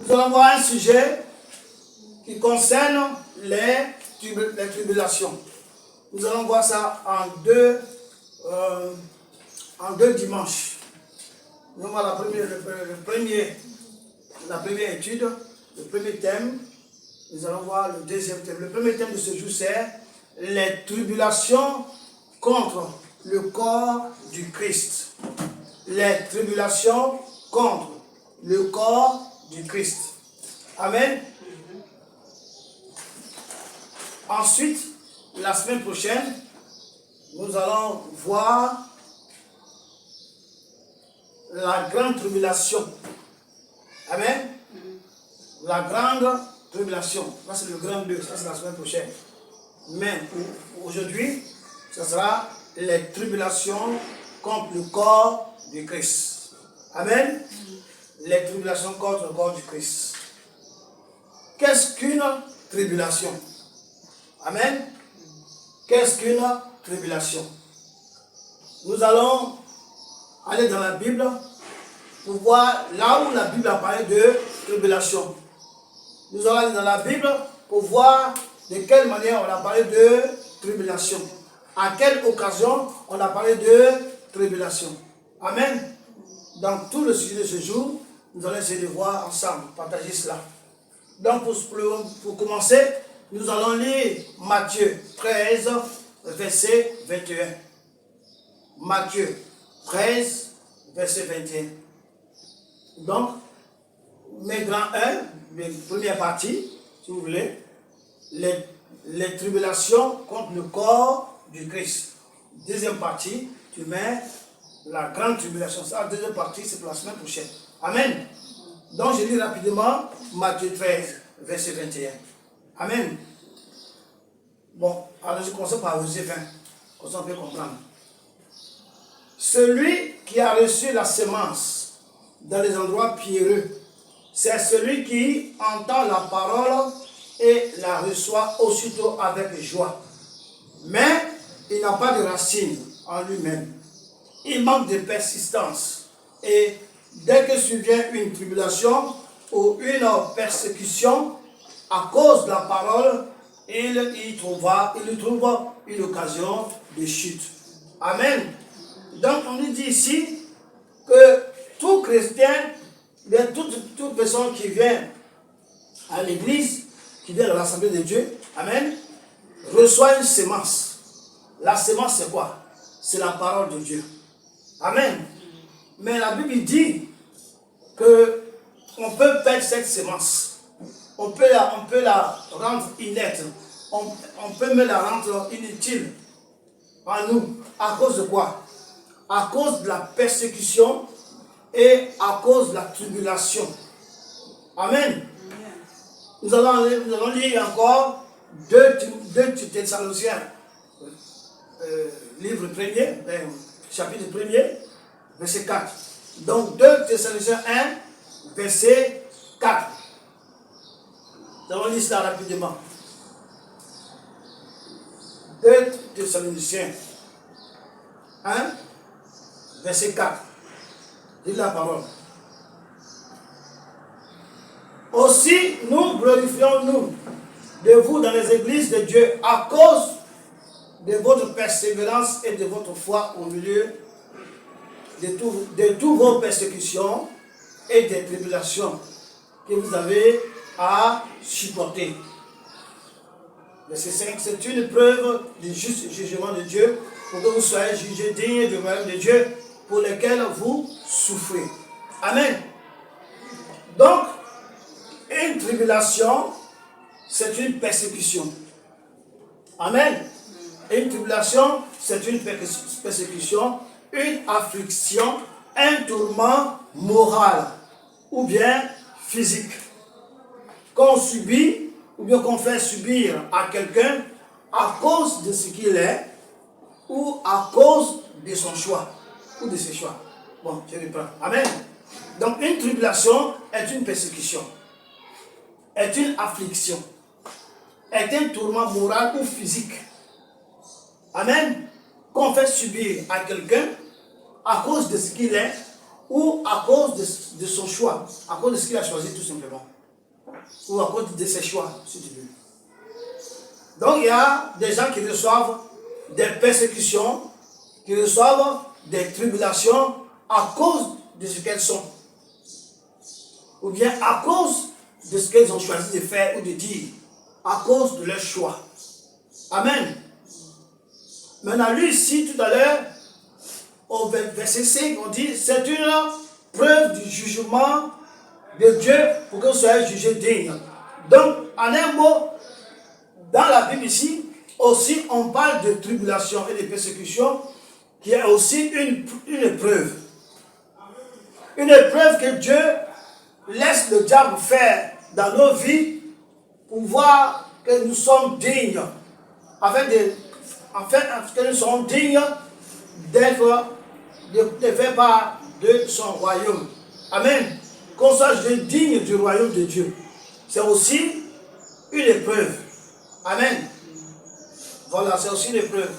nous allons voir un sujet qui concerne les tribulations. Nous allons voir ça en deux dimanches. Nous allons voir la première étude, le premier thème. Nous allons voir le deuxième thème. Le premier thème de ce jour, c'est les tribulations contre le corps du Christ. Les tribulations contre le corps du Christ. Amen. Ensuite, la semaine prochaine, nous allons voir la grande tribulation. Amen. La grande tribulation. Ça, c'est le grand 2. Ça, c'est la semaine prochaine. Mais aujourd'hui, ce sera les tribulations contre le corps du Christ. Amen. Les tribulations contre le corps du Christ. Qu'est-ce qu'une tribulation? Amen. Qu'est-ce qu'une tribulation? Nous allons aller dans la Bible pour voir là où la Bible a parlé de tribulation. Nous allons aller dans la Bible pour voir de quelle manière on a parlé de tribulation. À quelle occasion on a parlé de tribulation. Amen. Dans tout le sujet de ce jour, nous allons essayer de voir ensemble, partager cela. Donc pour commencer, nous allons lire Matthieu 13, verset 21. Matthieu 13, verset 21. Donc, mes grands 1, mes première partie, si vous voulez, les tribulations contre le corps du Christ. Deuxième partie, tu mets la grande tribulation. Ça, la deuxième partie, c'est pour la semaine prochaine. Amen. Donc, je lis rapidement Matthieu 13, verset 21. Amen. Bon, alors je commence par verset 20, comme ça on peut comprendre. Celui qui a reçu la semence dans les endroits pierreux, c'est celui qui entend la parole et la reçoit aussitôt avec joie. Mais il n'a pas de racine en lui-même. Il manque de persistance. Et dès que survient une tribulation ou une persécution, à cause de la parole, il trouve une occasion de chute. Amen. Donc on nous dit ici que tout chrétien, toute personne qui vient à l'église, qui vient à l'Assemblée de Dieu, amen, reçoit une semence. La semence c'est quoi? C'est la parole de Dieu. Amen. Mais la Bible dit que on peut perdre cette semence. On peut la rendre inerte. On peut même la rendre inutile en nous. À cause de quoi? À cause de la persécution et à cause de la tribulation. Amen. Nous allons lire encore 2 Thessaloniciens, livre 1er, chapitre 1er, verset 4. Donc 2 Thessaloniciens 1, verset 4. Nous allons lire cela rapidement. 2 Thessaloniciens 1, verset 4. Dis la parole. Aussi, nous glorifions-nous de vous dans les églises de Dieu à cause de votre persévérance et de votre foi au milieu de toutes vos persécutions et des tribulations que vous avez à supporter. Verset 5, c'est une preuve du juste jugement de Dieu pour que vous soyez jugés dignes du royaume de Dieu pour lequel vous souffrez. Amen. Donc, une tribulation, c'est une persécution. Amen. Une tribulation, c'est une persécution, une affliction, un tourment moral ou bien physique qu'on subit ou bien qu'on fait subir à quelqu'un à cause de ce qu'il est ou à cause de son choix ou de ses choix. Bon, je reprends. Amen. Donc une tribulation est une persécution, est une affliction, est un tourment moral ou physique. Amen. Qu'on fait subir à quelqu'un à cause de ce qu'il est ou à cause de son choix, à cause de ce qu'il a choisi tout simplement. ou à cause de ses choix, si tu veux. Donc il y a des gens qui reçoivent des persécutions, qui reçoivent des tribulations à cause de ce qu'elles sont. Ou bien à cause de ce qu'elles ont choisi de faire ou de dire, à cause de leur choix. Amen. Maintenant, lui ici, tout à l'heure, au verset 5, on dit, c'est une preuve du jugement de Dieu pour que vous soyez jugés dignes. Donc, en un mot, dans la Bible ici, aussi, on parle de tribulation et de persécution, qui est aussi une épreuve. Une épreuve que Dieu laisse le diable faire dans nos vies pour voir que nous sommes dignes, afin que nous sommes dignes de faire part de son royaume. Amen. Qu'on soit digne du royaume de Dieu. C'est aussi une épreuve. Amen. Voilà, c'est aussi une épreuve.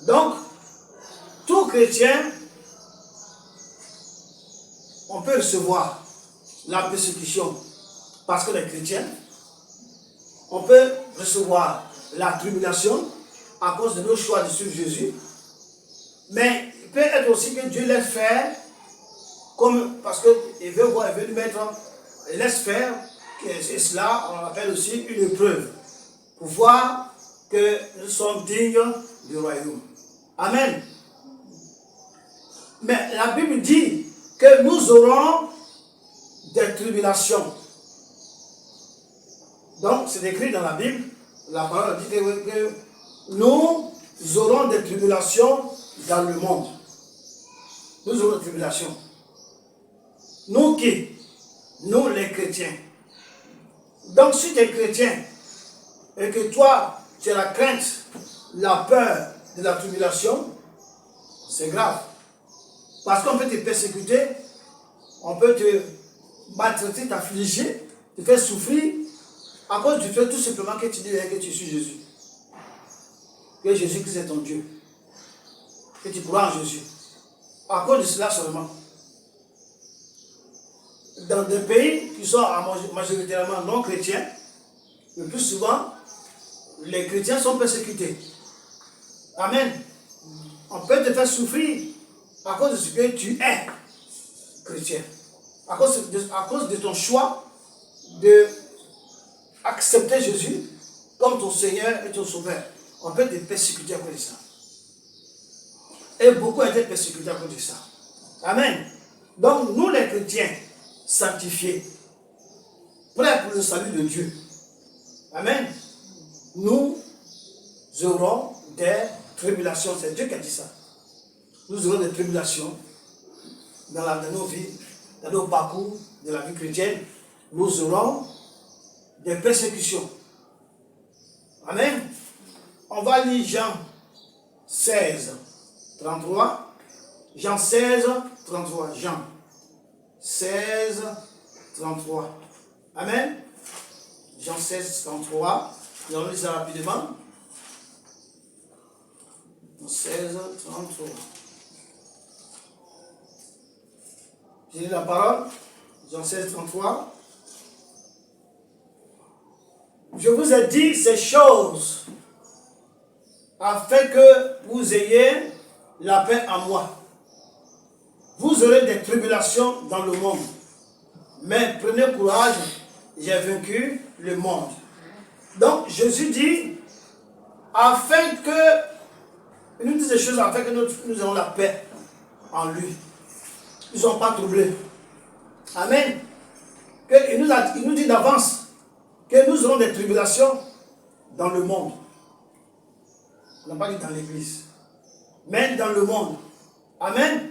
Donc, tout chrétien, on peut recevoir la persécution parce que les chrétiens, on peut recevoir la tribulation à cause de nos choix de suivre Jésus. Mais il peut être aussi que Dieu laisse faire, parce qu'il veut nous mettre, il laisse faire, et cela, on l'appelle aussi une épreuve, pour voir que nous sommes dignes du royaume. Amen. Mais la Bible dit que nous aurons des tribulations. Donc, c'est écrit dans la Bible, la parole dit que nous aurons des tribulations dans le monde. Nous aurons des tribulations. Nous qui? Nous les chrétiens. Donc, si tu es chrétien et que toi, tu as la crainte, la peur de la tribulation, c'est grave. Parce qu'on peut te persécuter, on peut te maltraiter, t'affliger, te faire souffrir, à cause du fait tout simplement que tu dis que tu suis Jésus. Que Jésus-Christ est ton Dieu. Que tu crois en Jésus. À cause de cela seulement. Dans des pays qui sont majoritairement non chrétiens, le plus souvent, les chrétiens sont persécutés. Amen. On peut te faire souffrir à cause de ce que tu es chrétien. À cause de ton choix de accepter Jésus comme ton Seigneur et ton Sauveur. On peut te persécuter à cause de ça. Et beaucoup ont été persécutés à cause de ça. Amen. Donc, nous les chrétiens, sanctifiés, prêts pour le salut de Dieu. Amen. Nous aurons des tribulations. C'est Dieu qui a dit ça. Nous aurons des tribulations dans nos vies, dans nos parcours de la vie chrétienne. Nous aurons des persécutions. Amen. On va lire Jean 16, 33. Jean 16, 33. Jean 16, 33. Amen. Jean 16, 33. Et on lit ça rapidement. 16, 33. J'ai lu la parole. Jean 16, 33. Je vous ai dit ces choses afin que vous ayez la paix en moi. Vous aurez des tribulations dans le monde. Mais prenez courage, j'ai vaincu le monde. Donc Jésus dit, afin que, il nous dit des choses afin que nous ayons la paix en lui. Nous ne sommes pas troublés. Amen. Il nous dit d'avance que nous aurons des tribulations dans le monde. On n'a pas dit dans l'église, mais dans le monde. Amen.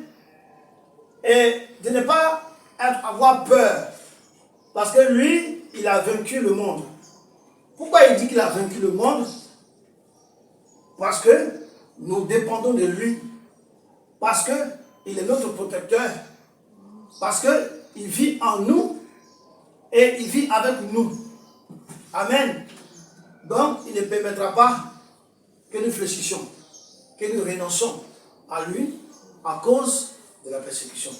Et de ne pas avoir peur, parce que lui, il a vaincu le monde. Pourquoi il dit qu'il a vaincu le monde? Parce que nous dépendons de lui, parce qu'il est notre protecteur, parce qu'il vit en nous et il vit avec nous. Amen. Donc, il ne permettra pas que nous fléchissions, que nous renoncions à lui à cause de la persécution.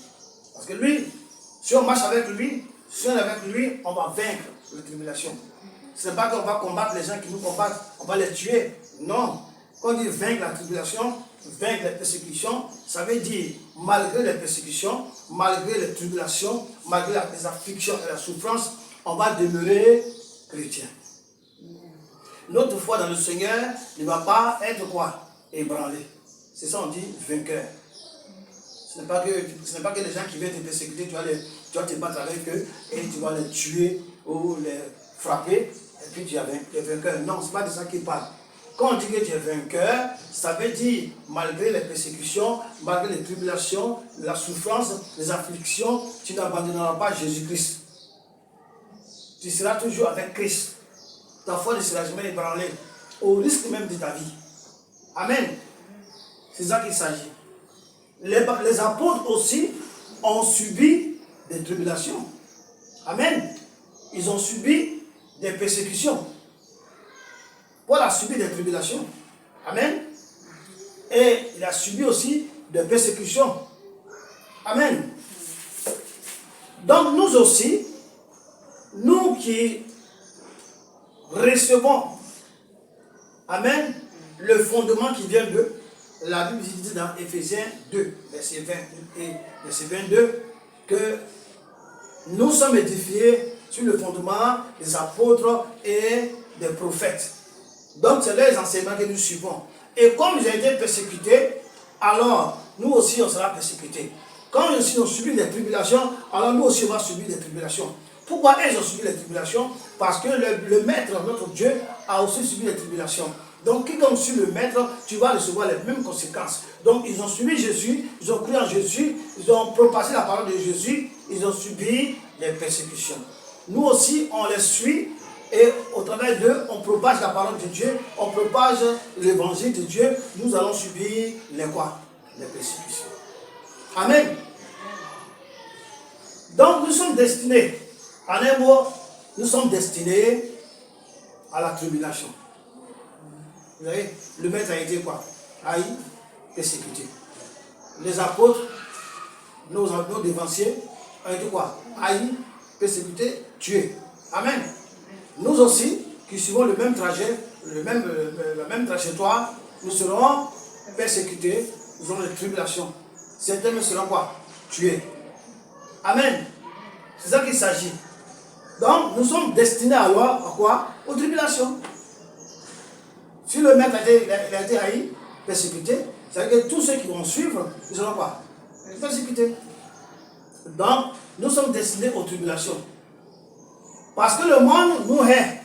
Parce que lui, si on marche avec lui, si on est avec lui, on va vaincre. la tribulation. Ce n'est pas qu'on va combattre les gens qui nous combattent, on va les tuer. Non. Quand on dit vaincre la tribulation, vaincre les persécutions, ça veut dire malgré les persécutions, malgré les tribulations, malgré les afflictions et la souffrance, on va demeurer chrétien. Notre foi dans le Seigneur ne va pas être quoi? Ébranlée. C'est ça on dit vainqueur. Ce n'est pas que les gens qui viennent te persécuter, tu vas te battre avec eux et tu vas les tuer ou les frapper et puis tu es vainqueur. Non, ce n'est pas de ça qu'il parle. Quand on dit que tu es vainqueur, ça veut dire malgré les persécutions, malgré les tribulations, la souffrance, les afflictions, tu n'abandonneras pas Jésus-Christ. Tu seras toujours avec Christ. Ta foi ne sera jamais ébranlée, au risque même de ta vie. Amen. C'est ça qu'il s'agit. Les apôtres aussi ont subi des tribulations. Amen. Ils ont subi des persécutions. Paul a subi des tribulations. Amen. Et il a subi aussi des persécutions. Amen. Donc nous aussi, nous qui recevons, amen, le fondement qui vient de la Bible dit dans Éphésiens 2, verset 20 et verset 22, que nous sommes édifiés sur le fondement des apôtres et des prophètes. Donc c'est les enseignements que nous suivons. Et comme j'ai été persécuté, alors nous aussi on sera persécutés. Quand nous aussi on subit des tribulations, alors nous aussi on va subir des tribulations. Pourquoi ils ont subi les tribulations? Parce que le Maître, notre Dieu, a aussi subi les tribulations. Donc, quiconque suit le Maître, tu vas recevoir les mêmes conséquences. Donc, ils ont subi Jésus, ils ont cru en Jésus, ils ont propagé la parole de Jésus, ils ont subi les persécutions. Nous aussi, on les suit et au travers d'eux, on propage la parole de Dieu, on propage l'évangile de Dieu. Nous allons subir les quoi? Les persécutions. Amen. Donc, nous sommes destinés. En un mot, nous sommes destinés à la tribulation. Vous voyez, le Maître a été quoi? Haï, persécuté. Les apôtres, nos dévanciers, ont été quoi? Haï, persécutés, tués. Amen. Nous aussi, qui suivons le même trajet, la même trajectoire, nous serons persécutés, nous aurons des tribulations. Certains seront quoi? Tués. Amen. C'est ça qu'il s'agit. Donc, nous sommes destinés alors à quoi? Aux tribulations. Si le Maître a été haï, persécuté, ça veut dire que tous ceux qui vont suivre, ils seront quoi? Persécutés. Donc, nous sommes destinés aux tribulations. Parce que le monde nous hait,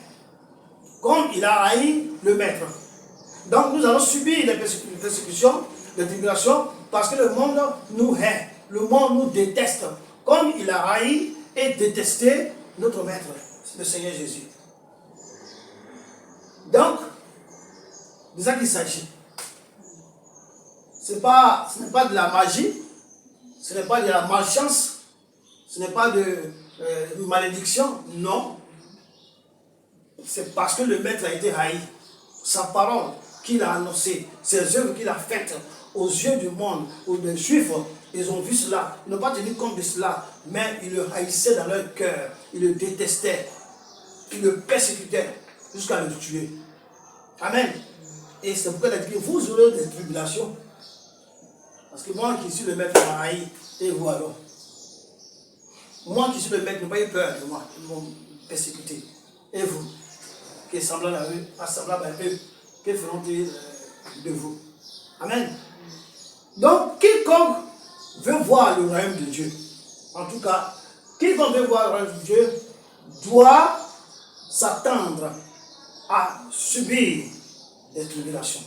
comme il a haï le Maître. Donc, nous allons subir les persécutions, les tribulations, parce que le monde nous hait. Le monde nous déteste, comme il a haï et détesté notre Maître, le Seigneur Jésus. Donc, de ça qu'il s'agit. Ce n'est pas de la magie, ce n'est pas de la malchance, ce n'est pas de malédiction, non. C'est parce que le Maître a été haï. Sa parole qu'il a annoncée, ses œuvres qu'il a faites aux yeux du monde, aux Juifs, ils ont vu cela, ils n'ont pas tenu compte de cela, mais ils le haïssaient dans leur cœur, ils le détestaient, ils le persécutaient jusqu'à le tuer. Amen. Et c'est pourquoi il a dit que vous aurez des tribulations. Parce que moi qui suis le Maître m'a haï, et vous alors. Moi qui suis le Maître, n'ai pas eu peur de moi, ils m'ont persécuté. Et vous, qui est semblable à eux, que feront-ils de vous? Amen. Donc, quiconque veut voir le royaume de Dieu, en tout cas, quiconque veut voir le royaume de Dieu, doit s'attendre à subir des tribulations,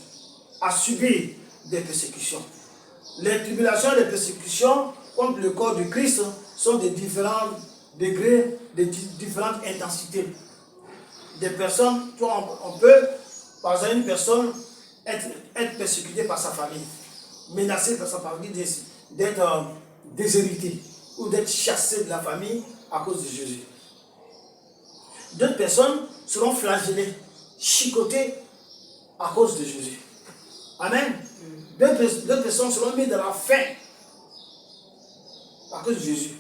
à subir des persécutions. Les tribulations et les persécutions contre le corps du Christ sont de différents degrés, de différentes intensités. Des personnes, on peut, par exemple, une personne être persécutée par sa famille, menacée par sa famille d'être déshéritée ou d'être chassée de la famille à cause de Jésus. D'autres personnes seront flagellées, chicotées à cause de Jésus. Amen. D'autres personnes seront mises dans la faim à cause de Jésus.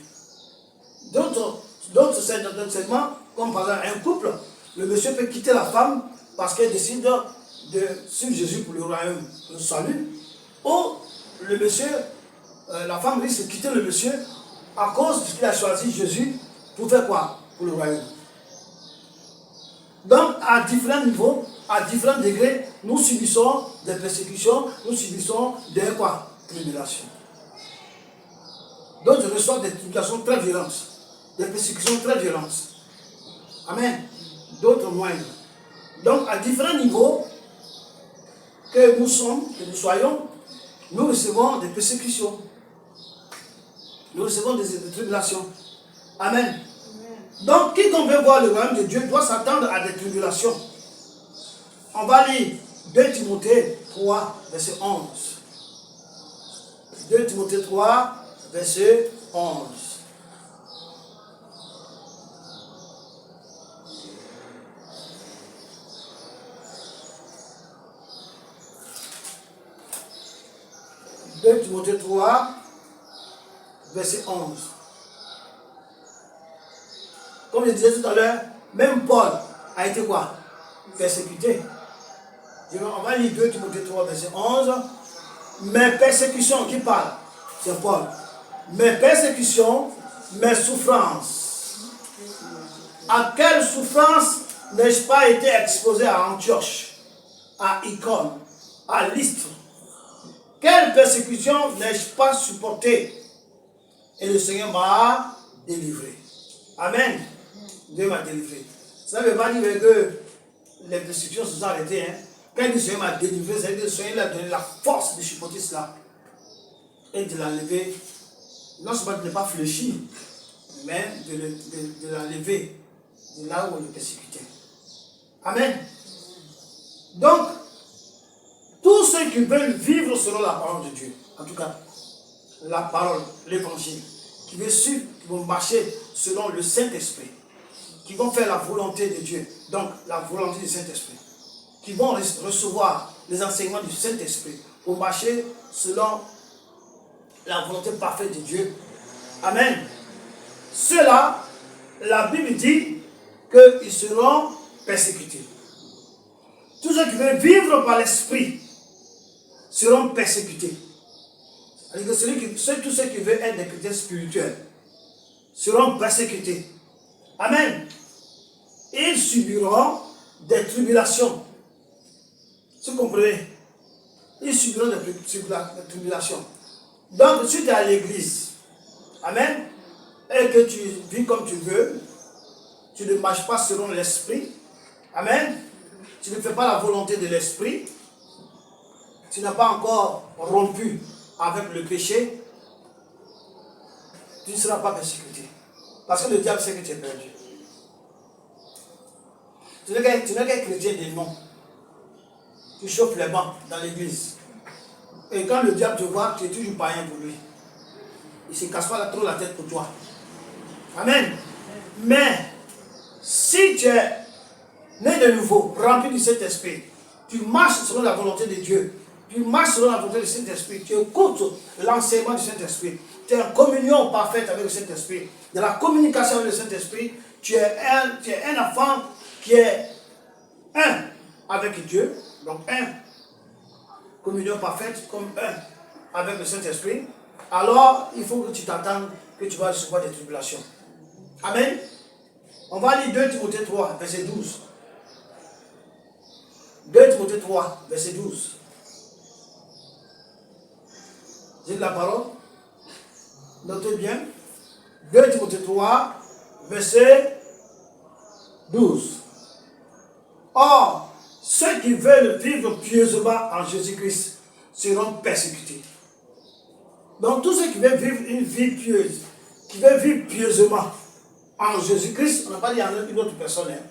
D'autres D'autres enseignements, comme par exemple un couple, le monsieur peut quitter la femme parce qu'elle décide de suivre Jésus pour le royaume, le salut. Ou le monsieur, la femme risque de quitter le monsieur à cause qu'il a choisi Jésus pour faire quoi? Pour le royaume. Donc, à différents niveaux, à différents degrés, nous subissons des persécutions, nous subissons des quoi? Tribulations. Donc, je reçois des tribulations très violentes, des persécutions très violentes. Amen. D'autres moindres. Donc, à différents niveaux que nous sommes, que nous soyons, nous recevons des persécutions. Nous recevons des tribulations. Amen. Donc, quiconque veut voir le royaume de Dieu doit s'attendre à des tribulations. On va lire 2 Timothée 3, verset 11. 2 Timothée 3, verset 11. Timothée 3, verset 11. Comme je disais tout à l'heure, même Paul a été quoi? Persécuté. On va lire 2 Timothée 3, verset 11. Mes persécutions, qui parle? C'est Paul. Mes persécutions, mes souffrances. À quelle souffrance n'ai-je pas été exposé à Antioche, à Icône, à Lystre? Quelle persécution n'ai-je pas supporté? Et le Seigneur m'a délivré. Amen. Dieu m'a délivré. Ça ne veut pas dire que les persécutions se sont arrêtées. Hein. Quand le Seigneur m'a délivré, c'est que le Seigneur a donné la force de supporter cela. Et de l'enlever. Non seulement de ne pas fléchir, mais de l'enlever de là où on le persécutait. Amen. Donc, tous ceux qui veulent vivre selon la parole de Dieu, en tout cas, la parole, l'évangile, qui veulent suivre, qui vont marcher selon le Saint-Esprit, qui vont faire la volonté de Dieu, donc la volonté du Saint-Esprit, qui vont recevoir les enseignements du Saint-Esprit pour marcher selon la volonté parfaite de Dieu. Amen. Ceux-là, la Bible dit qu'ils seront persécutés. Tous ceux qui veulent vivre par l'Esprit seront persécutés. Tous ceux qui veulent être des chrétiens spirituels seront persécutés. Amen. Ils subiront des tribulations. Vous comprenez? Ils subiront des tribulations. Donc, si tu es à l'église, amen, et que tu vis comme tu veux, tu ne marches pas selon l'esprit, amen, tu ne fais pas la volonté de l'esprit, tu n'as pas encore rompu avec le péché, tu ne seras pas persécuté. Parce que le diable sait que tu es perdu. Tu n'es qu'un chrétien des noms. Tu chauffes les bancs dans l'église. Et quand le diable te voit, tu es toujours païen pour lui. Il ne se casse pas trop la tête pour toi. Amen. Mais, si tu es né de nouveau, rempli du Saint-Esprit, tu marches selon la volonté de Dieu, tu marches selon la volonté du Saint-Esprit, tu écoutes l'enseignement du Saint-Esprit, tu es en communion parfaite avec le Saint-Esprit, de la communication avec le Saint-Esprit, tu es un enfant qui est un avec Dieu, donc un, communion parfaite comme un avec le Saint-Esprit, alors il faut que tu t'attendes que tu vas recevoir des tribulations. Amen. On va lire 2 Timothée 3, verset 12. 2 Timothée 3, verset 12. J'ai la parole. Notez bien. 2 Timothée 3, verset 12. Or, ceux qui veulent vivre pieusement en Jésus-Christ seront persécutés. Donc, tous ceux qui veulent vivre une vie pieuse, qui veulent vivre pieusement en Jésus-Christ, on n'a pas dit en une autre personne. Hein.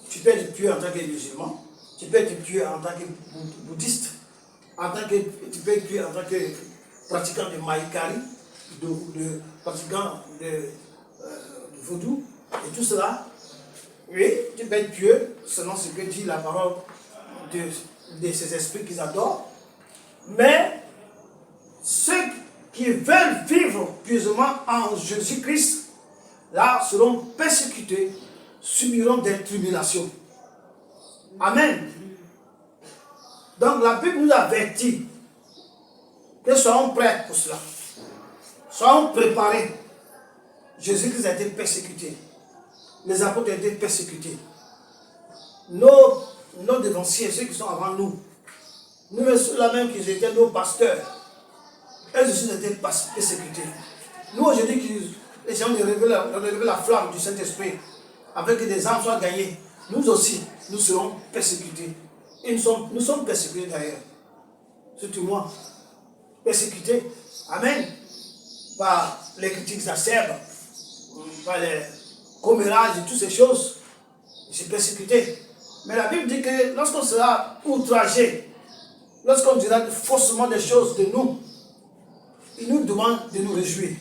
Tu peux être pieux en tant que musulman, tu peux être pieux en tant que bouddhiste, tu peux être pieux en tant que pratiquant de Mahikari, de pratiquant de vaudou, et tout cela. Oui, tu peux être pieux selon ce que dit la parole de ces esprits qu'ils adorent. Mais ceux qui veulent vivre pieusement en Jésus-Christ là, seront persécutés, subiront des tribulations. Amen. Donc la Bible nous avertit que soyons prêts pour cela. Soyons préparés. Jésus-Christ a été persécuté. Les apôtres ont été persécutés. Nos devanciers, ceux qui sont avant nous, nous, ceux-là même qui étaient nos pasteurs, eux aussi ont été persécutés. Nous, aujourd'hui, les gens ont relevé la flamme du Saint-Esprit, avec que des âmes soient gagnées. Nous aussi, nous serons persécutés. Et nous sommes persécutés d'ailleurs. Surtout moi. Persécutés. Amen. Par les critiques acerbes, par les commérages et toutes ces choses. Je suis persécuté. Mais la Bible dit que lorsqu'on sera outragé, lorsqu'on dira faussement des choses de nous, il nous demande de nous réjouir.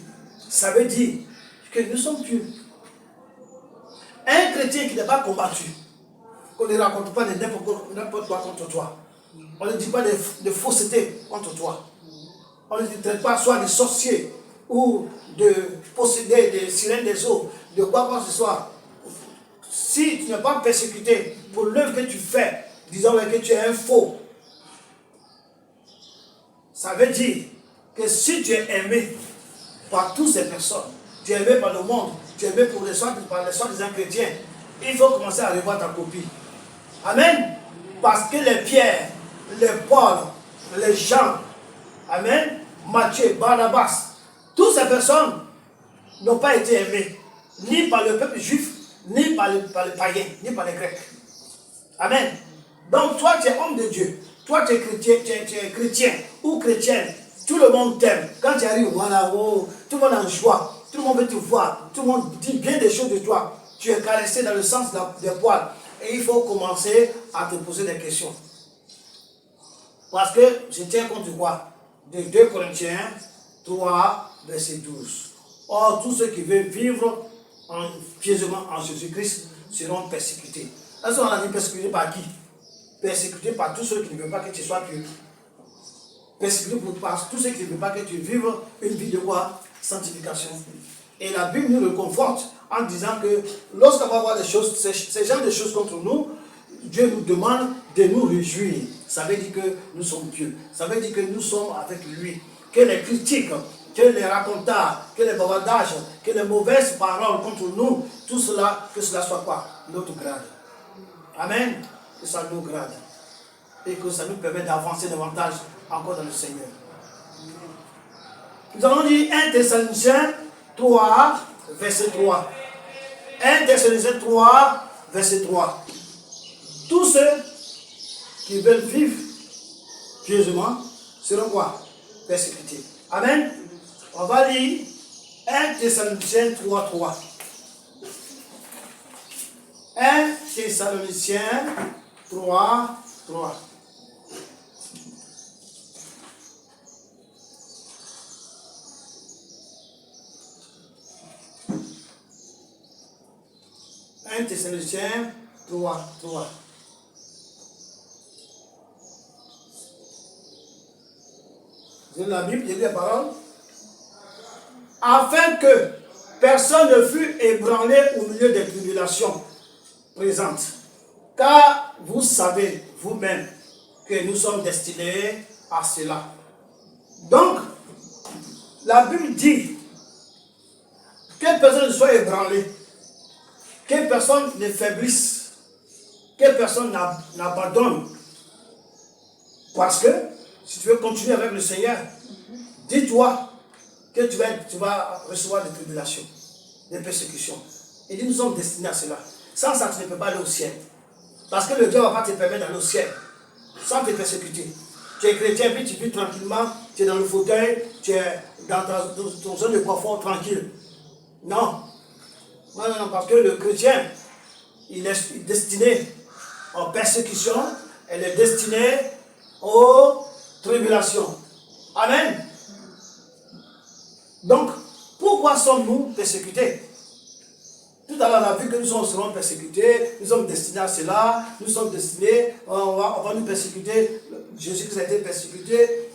Ça veut dire que nous sommes pieux. Un chrétien qui n'est pas combattu, on ne raconte pas de n'importe quoi contre toi. On ne dit pas de fausseté contre toi. On ne traite pas soit de sorcier ou de posséder des sirènes des eaux, de quoi que ce soit. Si tu n'es pas persécuté pour l'œuvre que tu fais, disons que tu es un faux, ça veut dire que si tu es aimé par toutes ces personnes, tu es aimé par le monde, tu es aimé par les soi-disant chrétiens, il faut commencer à revoir ta copie. Amen. Parce que les Pierre, les Paul, les Jean, amen, Matthieu, Barnabas, toutes ces personnes n'ont pas été aimées, ni par le peuple juif, ni par les païens, ni par les Grecs. Amen. Donc toi, tu es homme de Dieu. Toi, tu es chrétien ou chrétienne. Tout le monde t'aime. Quand tu arrives, voilà, oh, tout le monde est en joie. Tout le monde veut te voir. Tout le monde dit bien des choses de toi. Tu es caressé dans le sens des poils. Et il faut commencer à te poser des questions. Parce que je tiens compte de quoi? De 2 Corinthiens 3, verset 12. Or, tous ceux qui veulent vivre pieusement en Jésus-Christ seront persécutés. Est-ce qu'on a dit persécutés par qui? Persécutés par tous ceux qui ne veulent pas que tu sois pieux. Persécutés par tous ceux qui ne veulent pas que tu vives une vie de quoi? Sanctification. Et la Bible nous le conforte en disant que lorsqu'on va voir des choses, ces genres de choses contre nous, Dieu nous demande de nous réjouir. Ça veut dire que nous sommes pieux. Ça veut dire que nous sommes avec lui. Que les critiques, que les racontages, que les bavardages, que les mauvaises paroles contre nous, tout cela, que cela soit quoi? Notre grade. Amen. Que ça nous grade. Et que ça nous permet d'avancer davantage encore dans le Seigneur. Nous allons dire 1 Thessaloniciens 3, verset 3. 1 Thessaloniciens 3, verset 3. Tous ceux qui veulent vivre pieusement seront quoi? Persécutés. Amen. On va lire 1 Thessaloniciens 3, 3. 1 Thessaloniciens 3, 3. Thessaloniciens 3, 3. Vous avez la Bible, il y a la parole. Afin que personne ne fût ébranlé au milieu des tribulations présentes. Car vous savez vous-même que nous sommes destinés à cela. Donc, la Bible dit que personne ne soit ébranlé. Que personne ne faiblisse, que personne n'abandonne. Parce que, si tu veux continuer avec le Seigneur, dis-toi que tu vas recevoir des tribulations, des persécutions. Il dit, nous sommes destinés à cela. Sans ça, tu ne peux pas aller au ciel. Parce que le Dieu ne va pas te permettre d'aller au ciel, sans te persécuter. Tu es chrétien, puis tu vis tranquillement, tu es dans le fauteuil, tu es dans ton zone de confort tranquille. Non. Non, parce que le chrétien, il est destiné aux persécutions, elle est destinée aux tribulations. Amen. Donc, pourquoi sommes-nous persécutés? Tout à l'heure, on a vu que nous serons persécutés, nous sommes destinés à cela, nous sommes destinés, on va nous persécuter. Jésus-Christ a été persécuté,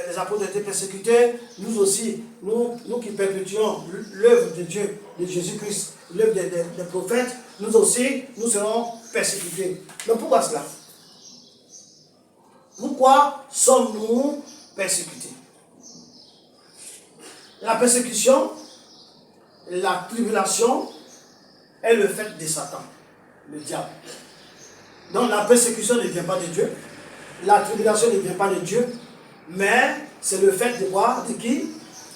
les apôtres ont été persécutés, nous aussi, nous qui perpétuons l'œuvre de Dieu, de Jésus-Christ, l'œuvre des prophètes, nous aussi, nous serons persécutés. Mais pourquoi cela? Pourquoi sommes-nous persécutés? La persécution, la tribulation est le fait de Satan, le diable. Donc la persécution ne vient pas de Dieu, la tribulation ne vient pas de Dieu, mais c'est le fait de quoi? De qui?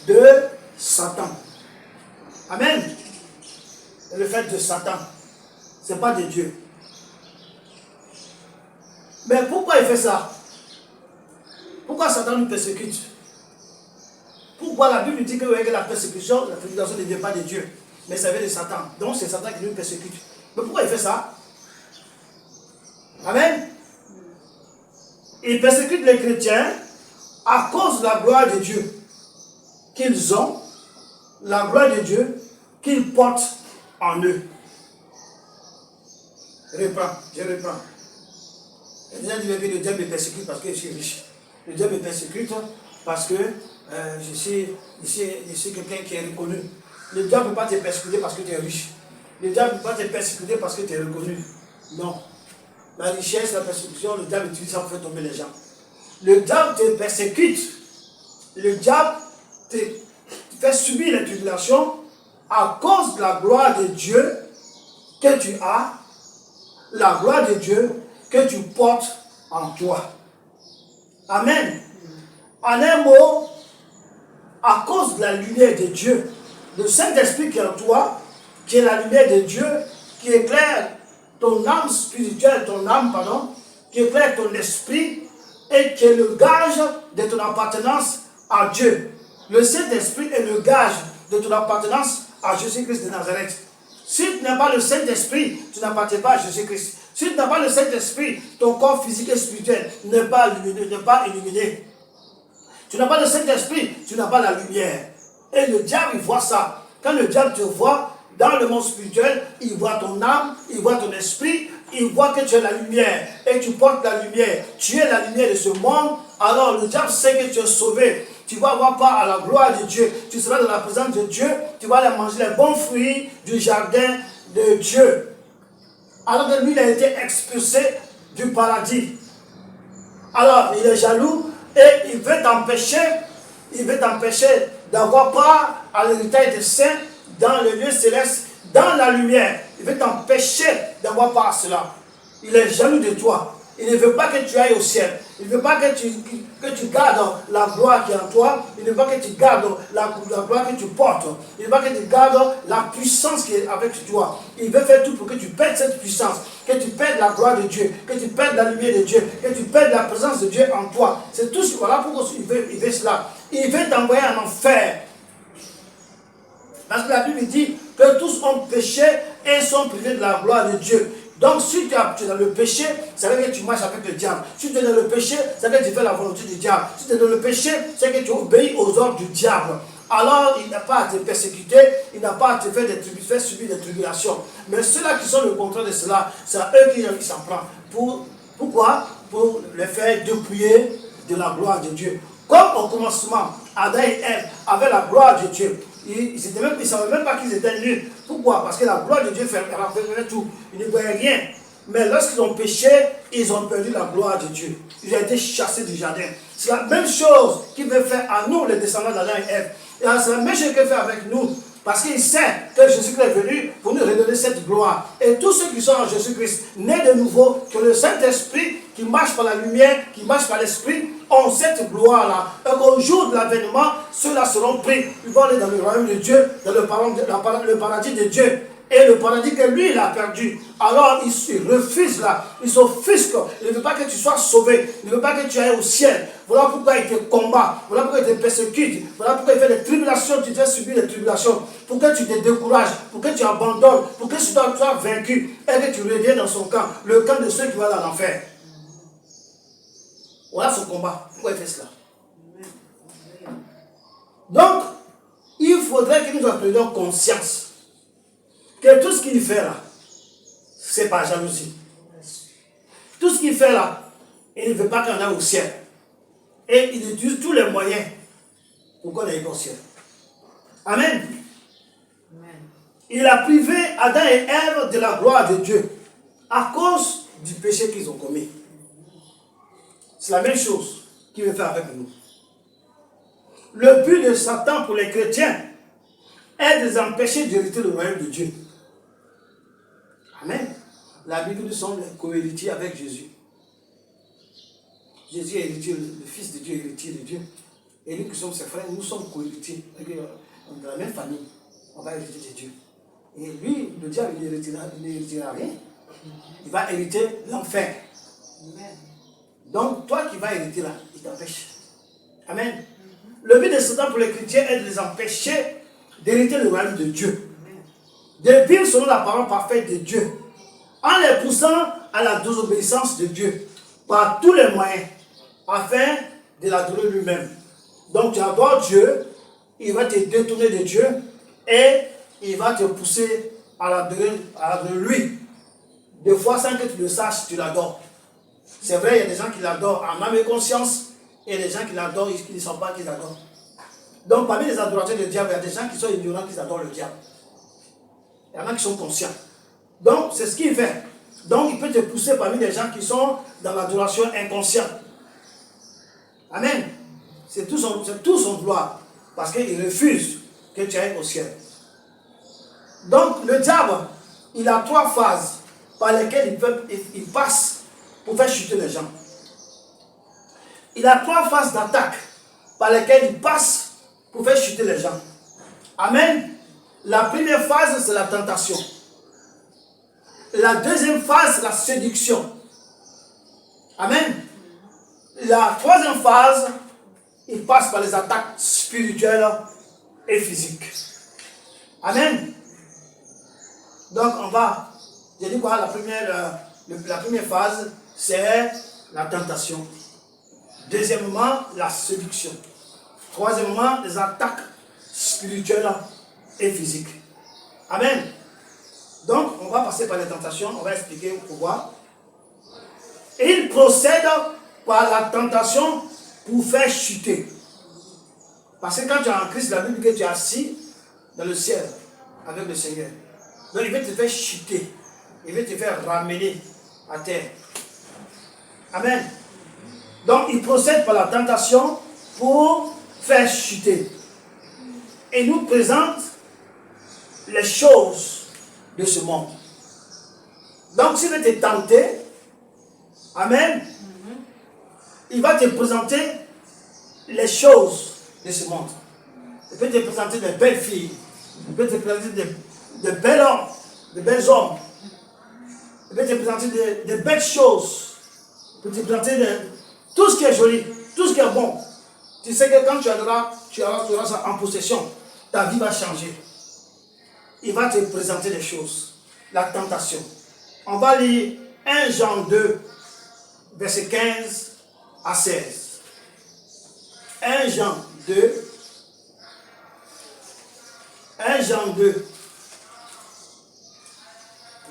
De Satan. Amen. C'est le fait de Satan. Ce n'est pas de Dieu. Mais pourquoi il fait ça? Pourquoi Satan nous persécute? Pourquoi la Bible dit que la persécution, la tribulation ne vient pas de Dieu, mais ça vient de Satan. Donc c'est Satan qui nous persécute. Mais pourquoi il fait ça? Amen. Il persécute les chrétiens à cause de la gloire de Dieu qu'ils ont, la gloire de Dieu qu'ils portent en eux. Je reprends. Il y a déjà dit que le diable me persécute parce que je suis riche. Le diable me persécute parce que je suis quelqu'un qui est reconnu. Le diable ne peut pas te persécuter parce que tu es riche. Le diable ne peut pas te persécuter parce que tu es reconnu. Non. La richesse, la persécution, le diable utilise ça pour faire tomber les gens. Le diable te persécute. Le diable te fait subir les tribulations à cause de la gloire de Dieu que tu as, la gloire de Dieu que tu portes en toi. Amen. En un mot, à cause de la lumière de Dieu, le Saint-Esprit qui est en toi, qui est la lumière de Dieu, qui éclaire ton âme spirituelle, qui éclaire ton esprit et qui est le gage de ton appartenance à Dieu. Le Saint-Esprit est le gage de ton appartenance à Jésus-Christ de Nazareth. Si tu n'as pas le Saint-Esprit, tu n'appartiens pas à Jésus-Christ. Si tu n'as pas le Saint-Esprit, ton corps physique et spirituel n'est pas illuminé. Tu n'as pas le Saint-Esprit, tu n'as pas la lumière. Et le diable, il voit ça. Quand le diable te voit dans le monde spirituel, il voit ton âme, il voit ton esprit, il voit que tu es la lumière. Et tu portes la lumière. Tu es la lumière de ce monde. Alors le diable sait que tu es sauvé. Tu vas avoir part à la gloire de Dieu. Tu seras dans la présence de Dieu. Tu vas aller manger les bons fruits du jardin de Dieu. Alors que lui, il a été expulsé du paradis. Alors, il est jaloux et il veut t'empêcher d'avoir part à l'héritage des saints dans le lieu céleste, dans la lumière. Il veut t'empêcher d'avoir part à cela. Il est jaloux de toi. Il ne veut pas que tu ailles au ciel. Il ne veut pas que tu gardes la gloire qui est en toi. Il ne veut pas que tu gardes la gloire que tu portes. Il ne veut pas que tu gardes la puissance qui est avec toi. Il veut faire tout pour que tu perdes cette puissance. Que tu perdes la gloire de Dieu. Que tu perdes la lumière de Dieu. Que tu perdes la présence de Dieu en toi. C'est tout ce voilà pourquoi il veut cela. Il veut t'envoyer en enfer. Parce que la Bible dit que tous ont péché et sont privés de la gloire de Dieu. Donc, si tu es dans le péché, ça veut dire que tu marches avec le diable. Si tu es dans le péché, ça veut dire que tu fais la volonté du diable. Si tu es dans le péché, c'est que tu obéis aux ordres du diable. Alors, il n'a pas à te persécuter, il n'a pas à te faire subir des tribulations. Mais ceux-là qui sont le contraire de cela, c'est à eux qui s'en prennent. Pourquoi? Pour les faire dépouiller de la gloire de Dieu. Comme au commencement, Adam et Ève avaient la gloire de Dieu. Ils ne savaient même pas qu'ils étaient nuls. Pourquoi? Parce que la gloire de Dieu fait tout. Ils ne voyaient rien. Mais lorsqu'ils ont péché, ils ont perdu la gloire de Dieu. Ils ont été chassés du jardin. C'est la même chose qu'il veut faire à nous, les descendants d'Adam et Ève. Et c'est la même chose qu'il fait avec nous. Parce qu'il sait que Jésus-Christ est venu pour nous redonner cette gloire. Et tous ceux qui sont en Jésus-Christ, nés de nouveau, que le Saint-Esprit, qui marche par la lumière, qui marche par l'Esprit, ont cette gloire-là. Et qu'au jour de l'avènement, ceux-là seront pris. Ils vont aller dans le royaume de Dieu, dans le paradis de Dieu. Et le paradis que lui, il a perdu. Alors, il refuse là. Il s'offusque. Il ne veut pas que tu sois sauvé. Il ne veut pas que tu ailles au ciel. Voilà pourquoi il te combat. Voilà pourquoi il te persécute. Voilà pourquoi il fait des tribulations. Tu dois subir des tribulations. Pour que tu te décourages. Pour que tu abandonnes. Pour que tu sois vaincu. Et que tu reviennes dans son camp. Le camp de ceux qui vont dans l'enfer. Voilà son combat. Pourquoi il fait cela? Donc, il faudrait que nous en prenions conscience. Que tout ce qu'il fait là, c'est par jalousie. Tout ce qu'il fait là, il ne veut pas qu'on aille au ciel. Et il utilise tous les moyens pour qu'on aille au ciel. Amen. Il a privé Adam et Ève de la gloire de Dieu à cause du péché qu'ils ont commis. C'est la même chose qu'il veut faire avec nous. Le but de Satan pour les chrétiens est de les empêcher d'hériter le royaume de Dieu. Amen. La Bible nous semble cohéritier avec Jésus. Jésus est héritier, le Fils de Dieu est héritier de Dieu. Et nous qui sommes ses frères, nous sommes cohéritiers. Dans la même famille, on va hériter de Dieu. Et lui, le diable, il n'héritera rien. Il va hériter l'enfer. Donc, toi qui vas hériter là, il t'empêche. Amen. Le but de Satan pour les chrétiens est de les empêcher d'hériter le royaume de Dieu. De vivre selon la parole parfaite de Dieu. En les poussant à la désobéissance de Dieu. Par tous les moyens. Afin de l'adorer lui-même. Donc, tu adores Dieu. Il va te détourner de Dieu. Et il va te pousser à l'adorer lui. Des fois, sans que tu le saches, tu l'adores. C'est vrai, il y a des gens qui l'adorent en âme et conscience. Et des gens qui l'adorent, qui ne savent pas qu'ils l'adorent. Donc, parmi les adorateurs du diable, il y a des gens qui sont ignorants, qui adorent le diable. Il y en a qui sont conscients. Donc, c'est ce qu'il fait. Donc, il peut te pousser parmi les gens qui sont dans l'adoration inconsciente. Amen. C'est tout son vouloir. Parce qu'il refuse que tu ailles au ciel. Donc, le diable, il a 3 phases par lesquelles il passe pour faire chuter les gens. Il a 3 phases d'attaque par lesquelles il passe pour faire chuter les gens. Amen. La première phase, c'est la tentation. La deuxième phase, c'est la séduction. Amen. La troisième phase, il passe par les attaques spirituelles et physiques. Amen. Donc, j'ai dit quoi, la première phase, c'est la tentation. Deuxièmement, la séduction. Troisièmement, les attaques spirituelles et physiques. Amen. Donc, on va passer par les tentations, on va expliquer pourquoi. Et il procède par la tentation pour faire chuter. Parce que quand tu es en Christ, la Bible dit que tu es assis dans le ciel avec le Seigneur. Donc, il veut te faire chuter. Il veut te faire ramener à terre. Amen. Donc, il procède par la tentation pour faire chuter. Et nous présente les choses de ce monde. Donc, s'il veut te tenter, amen, il va te présenter les choses de ce monde. Il peut te présenter de belles filles. Il peut te présenter de bels hommes, de belles hommes. Il peut te présenter de belles choses. Il peut te présenter tout ce qui est joli, tout ce qui est bon. Tu sais que quand tu auras ça en possession, ta vie va changer. Il va te présenter les choses. La tentation. On va lire 1 Jean 2, verset 15 à 16. 1 Jean 2. 1 Jean 2,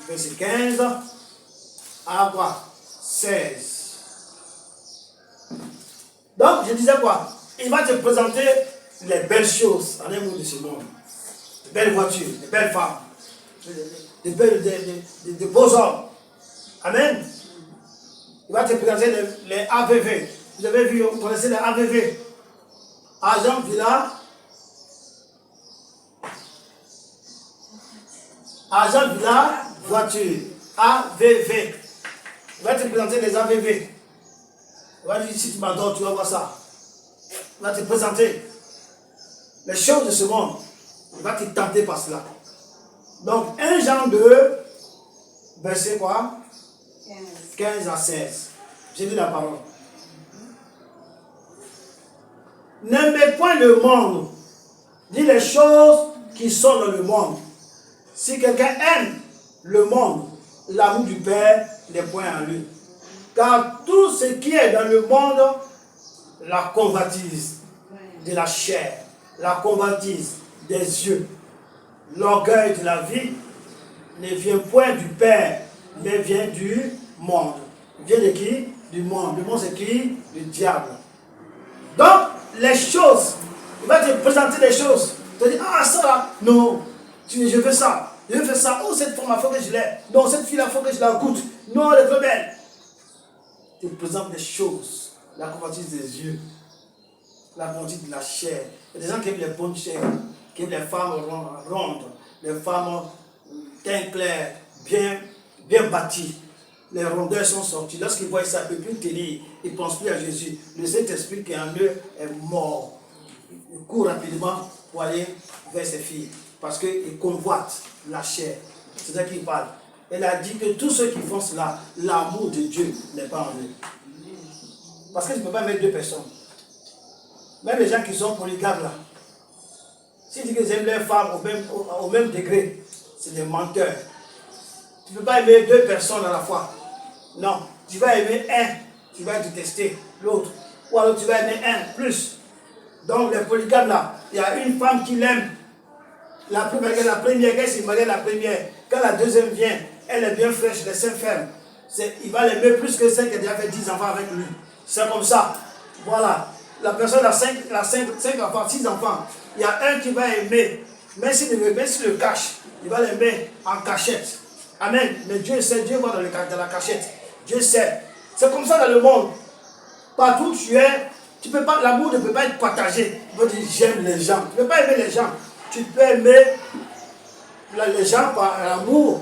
verset 15 à quoi? 16. Donc, je disais quoi? Il va te présenter les belles choses en un mot de ce monde. De belles voitures, de belles femmes, de beaux hommes. Amen. Il va te présenter les AVV. Vous avez vu, vous connaissez les AVV. Agent Villa. Agent Villa, voiture. AVV. Il va te présenter les AVV. Il va dire, si tu m'adores, tu vas voir ça. Il va te présenter les choses de ce monde. Il va te tenter par cela. Donc, 1 Jean 2, verset quoi? 15 à 16. J'ai lu la parole. N'aimez point le monde, ni les choses qui sont dans le monde. Si quelqu'un aime le monde, l'amour du Père n'est point en lui. Car tout ce qui est dans le monde, la convoitise de la chair, la convoitise des yeux, l'orgueil de la vie ne vient point du Père, mais vient du monde. Vient de qui? Du monde. Le monde c'est qui? Le diable. les choses. Il va te présenter les choses. Tu te dis, ah ça là, non, je veux ça. Je veux faire ça. Oh, cette femme, il faut que je l'aie. Non, cette fille, il faut que je la goûte. Non, elle est très belle. Il te présente des choses. La convoitise des yeux. La convoitise de la chair. Il y a des gens qui aiment les bonnes chairs, qui aiment les femmes rondes, les femmes teint clair, bien bâties. Les rondeurs sont sorties. Lorsqu'ils voient ça, ils ne peuvent plus tenir. Ils ne pensent plus à Jésus. Le Saint-Esprit qui est en eux est mort. Il court rapidement pour aller vers ses filles. Parce qu'il convoite la chair. C'est ça qu'il parle. Elle a dit que tous ceux qui font cela, l'amour de Dieu n'est pas en eux. Parce que tu ne peux pas mettre deux personnes. Même les gens qui sont polygames là. S'ils disent qu'ils aiment leurs femmes au même degré, c'est des menteurs. Tu ne peux pas aimer deux personnes à la fois. Non. Tu vas aimer un, tu vas détester l'autre. Ou alors tu vas aimer un plus. Donc les polygames là, il y a une femme qui l'aime. La première, quand il s'est marié la première, quand la deuxième vient, elle est bien fraîche, les seins fermes. Il va l'aimer plus que celle qui a déjà fait 10 enfants avec lui. C'est comme ça. Voilà. La personne a 5 enfants, 6 enfants. Il y a un qui va aimer, même s'il le cache, il va l'aimer en cachette. Amen. Mais Dieu sait, Dieu va dans la cachette. Dieu sait. C'est comme ça dans le monde. Partout où tu es, l'amour ne peut pas être partagé. Tu peux dire j'aime les gens. Tu ne peux pas aimer les gens. Tu peux aimer les gens par l'amour,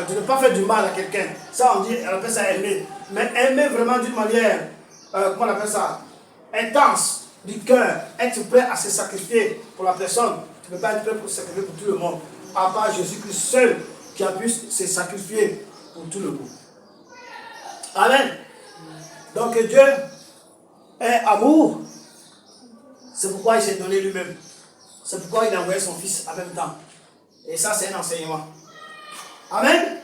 de ne pas faire du mal à quelqu'un. Ça, on appelle ça aimer. Mais aimer vraiment d'une manière, comment on appelle ça, intense, du cœur, être prêt à se sacrifier pour la personne. Tu ne peux pas être prêt pour se sacrifier pour tout le monde. À part Jésus-Christ seul qui a pu se sacrifier pour tout le monde. Amen. Donc Dieu est amour. C'est pourquoi il s'est donné lui-même. C'est pourquoi il a envoyé son fils en même temps. Et ça, c'est un enseignement. Amen.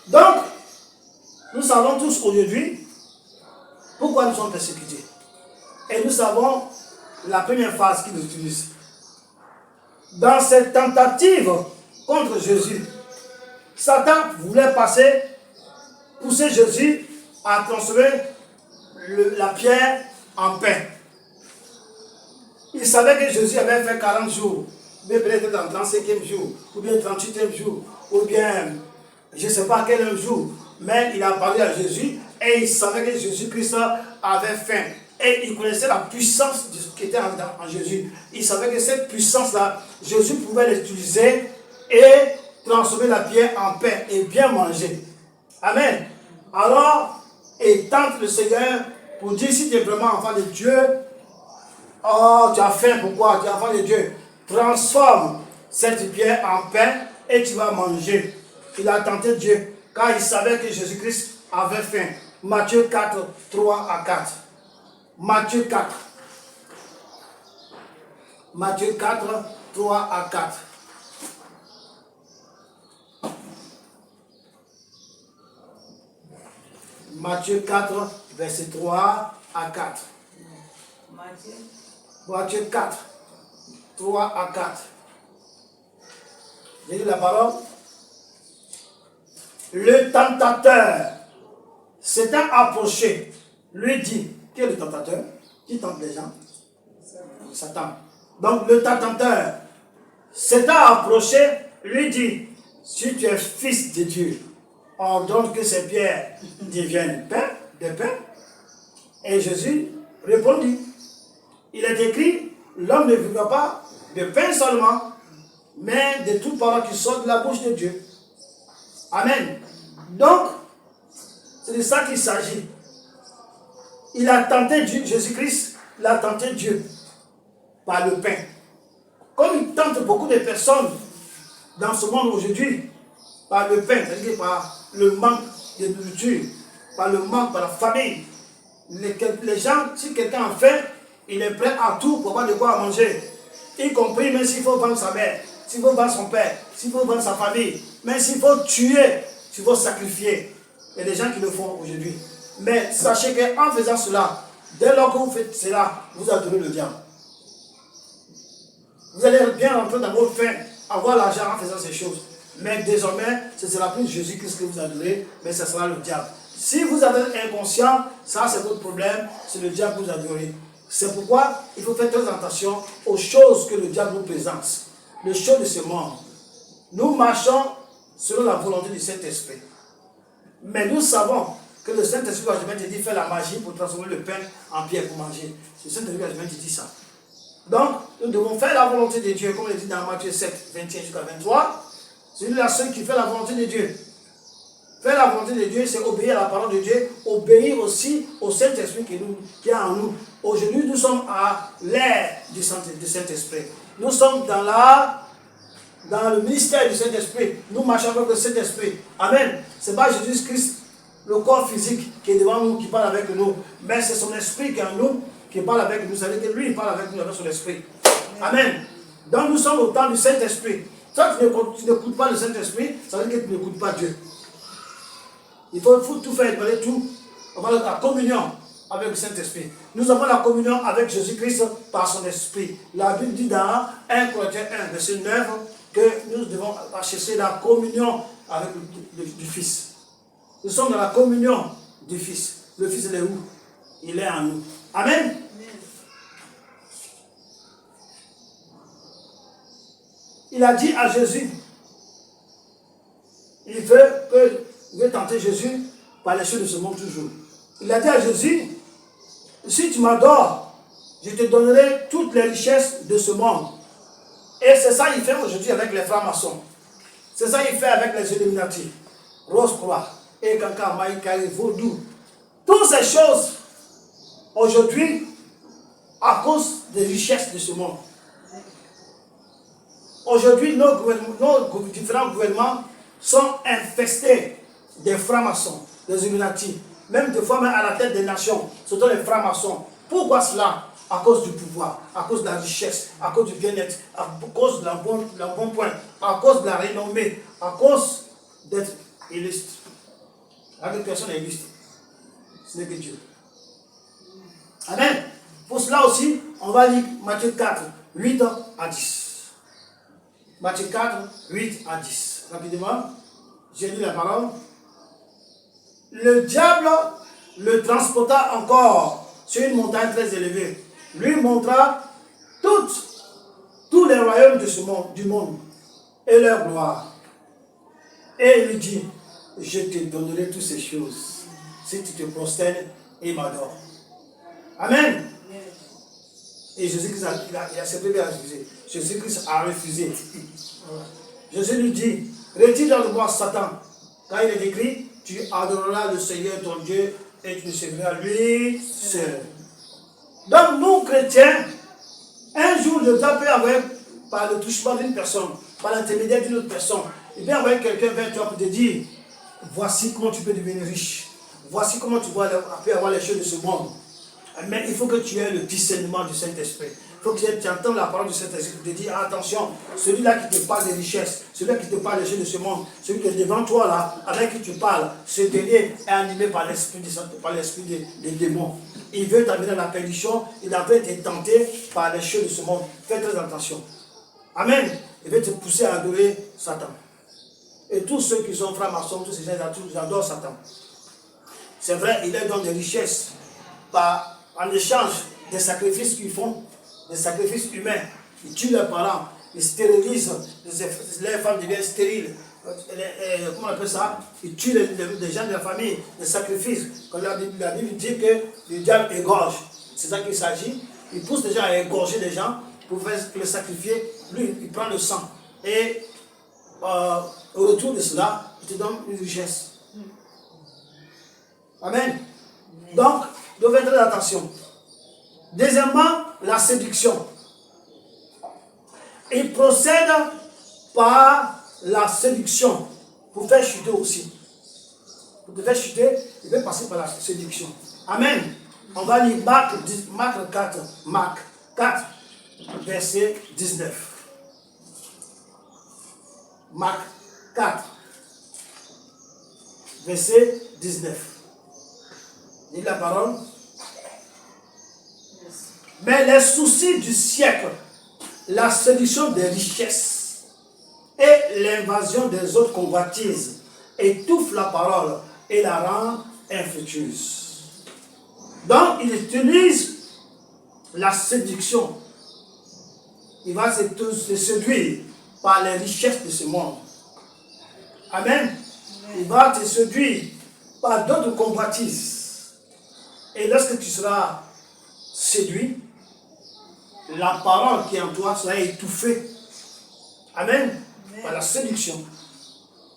Donc, nous savons tous aujourd'hui pourquoi nous sommes persécutés. Et nous savons la première phrase qu'il utilise. Dans cette tentative contre Jésus, Satan voulait pousser Jésus à transformer la pierre en pain. Il savait que Jésus avait fait 40 jours, mais peut-être dans le 35e jour, ou bien 38e jour, ou bien je ne sais pas quel jour, mais il a parlé à Jésus et il savait que Jésus-Christ avait faim. Et il connaissait la puissance qui était en Jésus. Il savait que cette puissance-là, Jésus pouvait l'utiliser et transformer la pierre en pain et bien manger. Amen. Alors, il tente le Seigneur pour dire si tu es vraiment enfant de Dieu, oh, tu as faim, pourquoi? Tu es enfant de Dieu. Transforme cette pierre en pain et tu vas manger. Il a tenté Dieu car il savait que Jésus-Christ avait faim. Matthieu 4, 3 à 4. Matthieu 4. Matthieu 4, 3 à 4. Matthieu 4, verset 3 à 4. Matthieu 4, 3 à 4. J'ai lu la parole. Le tentateur s'étant approché, lui dit, qui est le tentateur? Qui tente les gens? Satan. Donc le tentateur s'étant approché, lui dit, si tu es fils de Dieu, ordonne que ces pierres deviennent des pains. Et Jésus répondit, il est écrit, l'homme ne vivra pas de pain seulement, mais de toute parole qui sort de la bouche de Dieu. Amen. Donc, c'est de ça qu'il s'agit. Il a tenté Dieu, Jésus-Christ, il a tenté Dieu par le pain. Comme il tente beaucoup de personnes dans ce monde aujourd'hui, par le pain, c'est-à-dire par le manque de nourriture, par le manque, par la famine. Les gens, si quelqu'un a faim, il est prêt à tout pour avoir de quoi manger. Y compris même s'il faut vendre sa mère, s'il faut vendre son père, s'il faut vendre sa famille, même s'il faut tuer, s'il faut sacrifier. Il y a des gens qui le font aujourd'hui. Mais sachez qu'en faisant cela, dès lors que vous faites cela, vous adorez le diable. Vous allez bien rentrer dans votre faim, avoir l'argent en faisant ces choses. Mais désormais, ce ne sera plus Jésus-Christ que vous adorez, mais ce sera le diable. Si vous avez inconscient, ça c'est votre problème, c'est le diable que vous adorez. C'est pourquoi il faut faire très attention aux choses que le diable nous présente, les choses de ce monde. Nous marchons selon la volonté du Saint-Esprit. Mais nous savons que le Saint-Esprit va jamais te dire faire la magie pour transformer le pain en pierre pour manger. Le Saint-Esprit va jamais te dire ça. Donc, nous devons faire la volonté de Dieu, comme il dit dans Matthieu 7, 21 jusqu'à 23. C'est la seule qui fait la volonté de Dieu. Faire la volonté de Dieu, c'est obéir à la parole de Dieu, obéir aussi au Saint-Esprit qui est en nous. Aujourd'hui, nous sommes à l'ère du Saint-Esprit. Nous sommes dans le ministère du Saint-Esprit. Nous marchons avec le Saint-Esprit. Amen. Ce n'est pas Jésus-Christ, le corps physique qui est devant nous, qui parle avec nous, mais c'est son esprit qui est en nous, qui parle avec nous. Ça veut dire que lui, il parle avec nous avec son esprit. Amen. Donc nous sommes au temps du Saint-Esprit. Toi, tu n'écoutes pas le Saint-Esprit, ça veut dire que tu n'écoutes pas Dieu. Il faut tout faire, tout. On va avoir la communion avec le Saint-Esprit. Nous avons la communion avec Jésus-Christ par son esprit. La Bible dit dans 1 Corinthiens 1, verset 9, que nous devons chercher la communion avec du Fils. Nous sommes dans la communion du Fils. Le Fils, il est où? Il est en nous. Amen. Il a dit à Jésus, il veut tenter Jésus par les choses de ce monde toujours. Il a dit à Jésus, si tu m'adores, je te donnerai toutes les richesses de ce monde. Et c'est ça qu'il fait aujourd'hui avec les francs-maçons. C'est ça qu'il fait avec les Illuminati, Rose-Croix, Ekaka, Maïkari, Vaudou. Toutes ces choses, aujourd'hui, à cause des richesses de ce monde. Aujourd'hui, nos différents gouvernements sont infestés des francs-maçons, des Illuminati, même des fois même à la tête des nations, ce sont les francs-maçons. Pourquoi cela? À cause du pouvoir, à cause de la richesse, à cause du bien-être, à cause de l'embonpoint, à cause de la renommée, à cause d'être illustre. Avec personne n'est illustre. Ce n'est que Dieu. Amen. Pour cela aussi, on va lire Matthieu 4, 8 à 10. Matthieu 4, 8 à 10. Rapidement, j'ai lu la parole. Le diable le transporta encore sur une montagne très élevée. Lui montra tous les royaumes de du monde et leur gloire. Et il lui dit, je te donnerai toutes ces choses si tu te prosternes et m'adores. Amen. Et Jésus-Christ a accepté de refuser. Jésus-Christ a refusé. Jésus lui dit, retire de moi Satan. Car il est écrit, tu adoreras le Seigneur ton Dieu et tu le serviras lui seul. Donc nous chrétiens, un jour le diable peut avoir, par le touchement d'une personne, par l'intermédiaire d'une autre personne, il peut avoir quelqu'un vers toi pour te dire, voici comment tu peux devenir riche. Voici comment tu peux avoir les choses de ce monde. Mais il faut que tu aies le discernement du Saint-Esprit. Il faut que tu entends la parole du Saint-Esprit pour te dire, attention, celui-là qui te parle des richesses, celui-là qui te parle des choses de ce monde, celui qui est devant toi là, avec qui tu parles, ce dernier est animé par l'esprit des démons. Il veut t'amener à la perdition, il a fait te tenter par les choses de ce monde. Fais très attention. Amen. Il veut te pousser à adorer Satan. Et tous ceux qui sont francs-maçons, tous ces gens, ils adorent Satan. C'est vrai, il leur donne des richesses en échange des sacrifices qu'ils font, des sacrifices humains. Ils tuent leurs parents, ils stérilisent, les femmes deviennent stériles. Comment on appelle ça? Ils tuent les gens de la famille, des sacrifices. Quand la Bible dit que le diable égorge, c'est ça qu'il s'agit. Il pousse les gens à égorger les gens pour les sacrifier. Lui, il prend le sang. Et au retour de cela, il te donne une richesse. Amen. Donc, il faut faire très attention. Deuxièmement, la séduction. Il procède par la séduction pour faire chuter aussi. Pour te faire chuter, il va passer par la séduction. Amen. On va lire Marc 4, verset 19. Marc 4, verset 19. Lis la parole. Mais les soucis du siècle, la séduction des richesses et l'invasion des autres convoitises étouffent la parole et la rendent infructueuse. Donc, il utilise la séduction. Il va se séduire par les richesses de ce monde. Amen. Il va te séduire par d'autres convoitises. Et lorsque tu seras séduit, la parole qui est en toi sera étouffée. Amen. Par la séduction.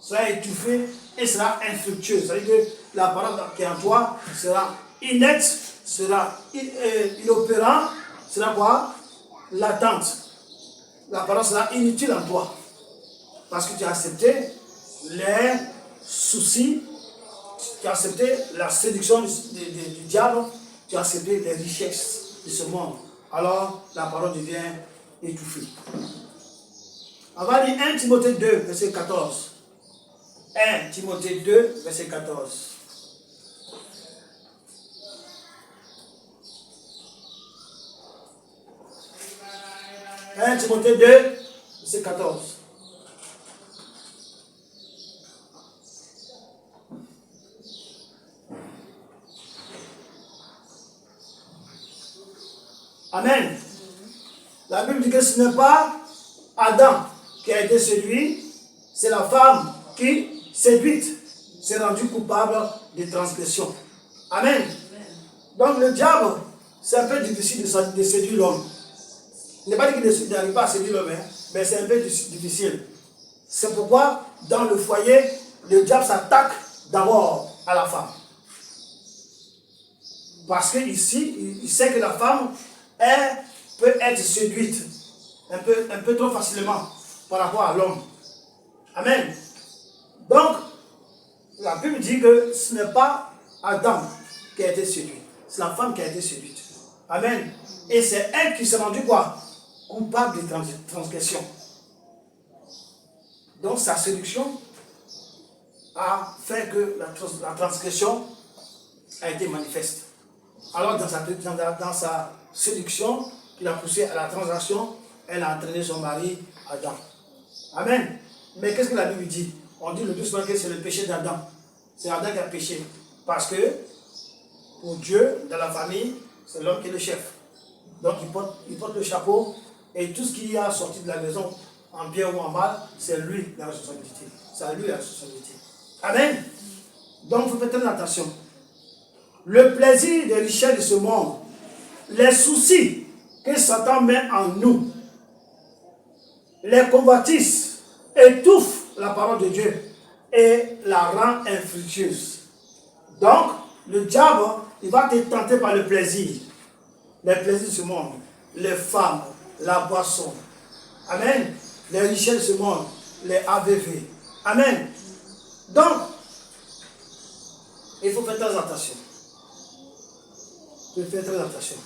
Sera étouffée et sera infructueuse. C'est-à-dire que la parole qui est en toi sera inepte, sera inopérant, sera quoi? Latente. La parole sera inutile en toi. Parce que tu as accepté les soucis, tu as accepté la séduction du diable, tu as accepté les richesses de ce monde. Alors la parole devient étouffée. On va lire 1 Timothée 2, verset 14. 1 Timothée 2, verset 14. « 1 Timothée 2, verset 14. Amen. La Bible dit que ce n'est pas Adam qui a été séduit, c'est la femme qui, séduite, s'est rendue coupable de transgression. Amen. Donc le diable, c'est un peu difficile de séduire l'homme. Il n'est pas dit qu'il n'arrive pas à séduire l'homme, hein, mais c'est un peu difficile. C'est pourquoi, dans le foyer, le diable s'attaque d'abord à la femme. Parce qu'ici, il sait que la femme, elle peut être séduite un peu trop facilement par rapport à l'homme. Amen. Donc, la Bible dit que ce n'est pas Adam qui a été séduit, c'est la femme qui a été séduite. Amen. Et c'est elle qui s'est rendue quoi? Coupable de transgression. Donc sa séduction a fait que la transgression a été manifeste. Alors dans sa séduction qui l'a poussée à la transaction, elle a entraîné son mari Adam. Amen. Mais qu'est-ce que la Bible dit? On dit le plus souvent que c'est le péché d'Adam. C'est Adam qui a péché. Parce que pour Dieu, dans la famille, c'est l'homme qui est le chef. Donc il porte le chapeau et tout ce qui a sorti de la maison, en bien ou en mal, c'est lui la responsabilité. C'est à lui la responsabilité. Amen. Donc il faut faire très attention. Le plaisir des richesses de ce monde, les soucis que Satan met en nous, les convoitises étouffent la parole de Dieu et la rend infructueuse. Donc, le diable, il va te tenter par le plaisir. Les plaisirs de ce monde, les femmes, la boisson. Amen. Les richesses de ce monde, les AVV. Amen. Donc, il faut faire très attention. Il faut faire très attention.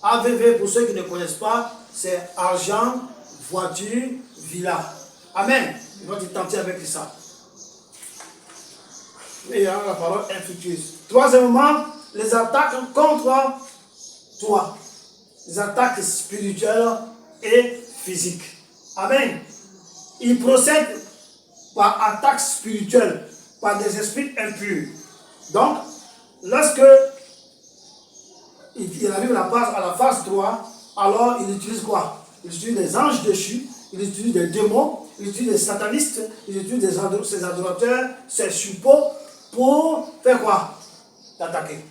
AVV, pour ceux qui ne connaissent pas, c'est argent, voiture, villa. Amen. Il va te tenter avec ça. Et la parole infructueuse. Troisièmement, les attaques contre toi. Les attaques spirituelles et physiques. Amen. Il procède par attaques spirituelles, par des esprits impurs. Donc, lorsque il arrive à la phase 3, alors il utilise quoi? Il utilise des anges déchus, il utilise des démons, il utilise des satanistes, il utilise ses adorateurs, ses suppôts, pour faire quoi? T'attaquer.